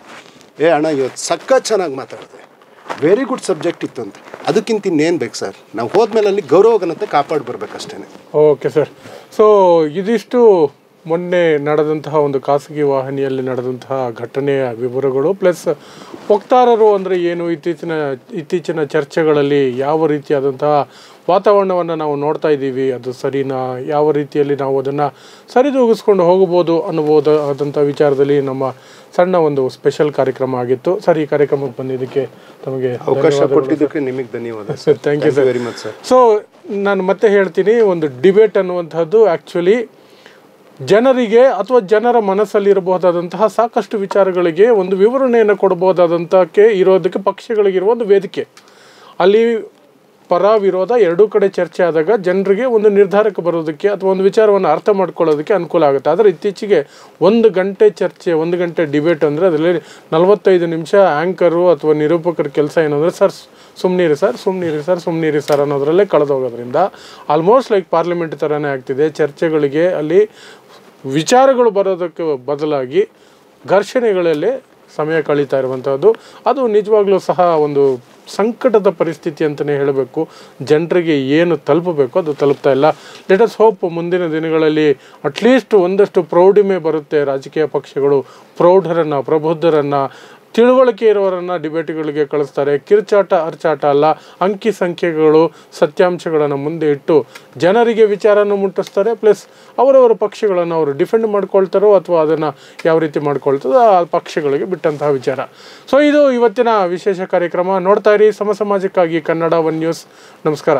ಅಣ್ಣ ಇವತ್ತು ಸಕ್ಕ ಚೆನ್ನಾಗಿ ಮಾತಾಡಿದೆ, ವೆರಿ ಗುಡ್ ಸಬ್ಜೆಕ್ಟ್ ಇತ್ತು ಅಂತ. ಅದಕ್ಕಿಂತ ಇನ್ನೇನು ಬೇಕು ಸರ್, ನಾವು ಹೋದ್ಮೇಲೆ ಅಲ್ಲಿ ಗೌರವಘನತೆ ಕಾಪಾಡಿ ಬರ್ಬೇಕಷ್ಟೇ. Okay sir. ಸೊ ಇದಿಷ್ಟು ಮೊನ್ನೆ ನಡೆದಂತಹ ಒಂದು ಖಾಸಗಿ ವಾಹಿನಿಯಲ್ಲಿ ನಡೆದಂತಹ ಘಟನೆಯ ವಿವರಗಳು, ಪ್ಲಸ್ ವಕ್ತಾರರು ಅಂದರೆ ಏನು, ಇತ್ತೀಚಿನ ಚರ್ಚೆಗಳಲ್ಲಿ ಯಾವ ರೀತಿಯಾದಂತಹ ವಾತಾವರಣವನ್ನು ನಾವು ನೋಡ್ತಾ ಇದ್ದೀವಿ, ಅದು ಸರಿನಾ, ಯಾವ ರೀತಿಯಲ್ಲಿ ನಾವು ಅದನ್ನು ಸರಿದೂಗಿಸ್ಕೊಂಡು ಹೋಗಬಹುದು ಅನ್ನಬಹುದಾದಂಥ ವಿಚಾರದಲ್ಲಿ ನಮ್ಮ ಸಣ್ಣ ಒಂದು ಸ್ಪೆಷಲ್ ಕಾರ್ಯಕ್ರಮ ಆಗಿತ್ತು ಸರ್. ಈ ಕಾರ್ಯಕ್ರಮಕ್ಕೆ ಬಂದಿದ್ದಕ್ಕೆ ತಮಗೆ ಅವಕಾಶ ಕೊಟ್ಟಿದ್ದಕ್ಕೆ ನಿಮಗೆ ಧನ್ಯವಾದ sir. Thank you sir, very much sir. So ನಾನು ಮತ್ತೆ ಹೇಳ್ತೀನಿ, ಒಂದು ಡಿಬೇಟ್ ಅನ್ನುವಂಥದ್ದು ಆ್ಯಕ್ಚುಲಿ ಜನರಿಗೆ ಅಥವಾ ಜನರ ಮನಸ್ಸಲ್ಲಿರಬಹುದಾದಂತಹ ಸಾಕಷ್ಟು ವಿಚಾರಗಳಿಗೆ ಒಂದು ವಿವರಣೆಯನ್ನು ಕೊಡಬಹುದಾದಂಥಕ್ಕೆ ಇರೋದಕ್ಕೆ ಪಕ್ಷಗಳಿಗಿರುವ ಒಂದು ವೇದಿಕೆ. ಅಲ್ಲಿ ಪರ ವಿರೋಧ ಎರಡೂ ಕಡೆ ಚರ್ಚೆ ಆದಾಗ ಜನರಿಗೆ ಒಂದು ನಿರ್ಧಾರಕ್ಕೆ ಬರೋದಕ್ಕೆ ಅಥವಾ ಒಂದು ವಿಚಾರವನ್ನು ಅರ್ಥ ಮಾಡ್ಕೊಳ್ಳೋದಕ್ಕೆ ಅನುಕೂಲ ಆಗುತ್ತೆ. ಆದರೆ ಇತ್ತೀಚೆಗೆ 1 ಗಂಟೆ ಚರ್ಚೆ, 1 ಗಂಟೆ ಡಿಬೇಟ್ ಅಂದರೆ ಅದರಲ್ಲಿ 45 ನಿಮಿಷ ಆ್ಯಂಕರು ಅಥವಾ ನಿರೂಪಕರ ಕೆಲಸ ಏನಂದರೆ ಸರ್ ಸುಮ್ಮನಿರಿ ಸರ್, ಸುಮ್ಮನಿರಿ ಸರ್, ಸುಮ್ಮನಿರಿ ಸರ್ ಅನ್ನೋದ್ರಲ್ಲೇ ಕಳೆದೋಗೋದ್ರಿಂದ ಆಲ್ಮೋಸ್ಟ್ ಲೈಕ್ ಪಾರ್ಲಿಮೆಂಟ್ ಥರನೇ ಆಗ್ತಿದೆ. ಚರ್ಚೆಗಳಿಗೆ ಅಲ್ಲಿ ವಿಚಾರಗಳು ಬರೋದಕ್ಕೆ ಬದಲಾಗಿ ಘರ್ಷಣೆಗಳಲ್ಲೇ ಸಮಯ ಕಳೀತಾ ಇರುವಂಥದ್ದು. ಅದು ನಿಜವಾಗ್ಲೂ ಸಹ ಒಂದು ಸಂಕಟದ ಪರಿಸ್ಥಿತಿ ಅಂತಲೇ ಹೇಳಬೇಕು. ಜನರಿಗೆ ಏನು ತಲುಪಬೇಕು ಅದು ತಲುಪ್ತಾ ಇಲ್ಲ. ಲೆಟ್ ಅಸ್ ಹೋಪ್ ಮುಂದಿನ ದಿನಗಳಲ್ಲಿ ಅಟ್ಲೀಸ್ಟ್ ಒಂದಷ್ಟು ಪ್ರೌಢಿಮೆ ಬರುತ್ತೆ. ರಾಜಕೀಯ ಪಕ್ಷಗಳು ಪ್ರೌಢರನ್ನು, ಪ್ರಬುದ್ಧರನ್ನು, ತಿಳುವಳಿಕೆ ಇರೋರನ್ನು ಡಿಬೇಟ್ಗಳಿಗೆ ಕಳಿಸ್ತಾರೆ. ಕಿರ್ಚಾಟ ಅರ್ಚಾಟ ಅಲ್ಲ, ಅಂಕಿ ಸಂಖ್ಯೆಗಳು, ಸತ್ಯಾಂಶಗಳನ್ನು ಮುಂದೆ ಇಟ್ಟು ಜನರಿಗೆ ವಿಚಾರವನ್ನು ಮುಟ್ಟಿಸ್ತಾರೆ. ಪ್ಲಸ್ ಅವರವರ ಪಕ್ಷಗಳನ್ನು ಅವರು ಡಿಫೆಂಡ್ ಮಾಡ್ಕೊಳ್ತಾರೋ ಅಥವಾ ಅದನ್ನು ಯಾವ ರೀತಿ ಮಾಡ್ಕೊಳ್ತದೋ ಆ ಪಕ್ಷಗಳಿಗೆ ಬಿಟ್ಟಂತಹ ವಿಚಾರ. ಸೊ ಇದು ಇವತ್ತಿನ ವಿಶೇಷ ಕಾರ್ಯಕ್ರಮ. ನೋಡ್ತಾ ಇರಿ ಸಮಾಜಕ್ಕಾಗಿ ಕನ್ನಡ 1 ನ್ಯೂಸ್. ನಮಸ್ಕಾರ.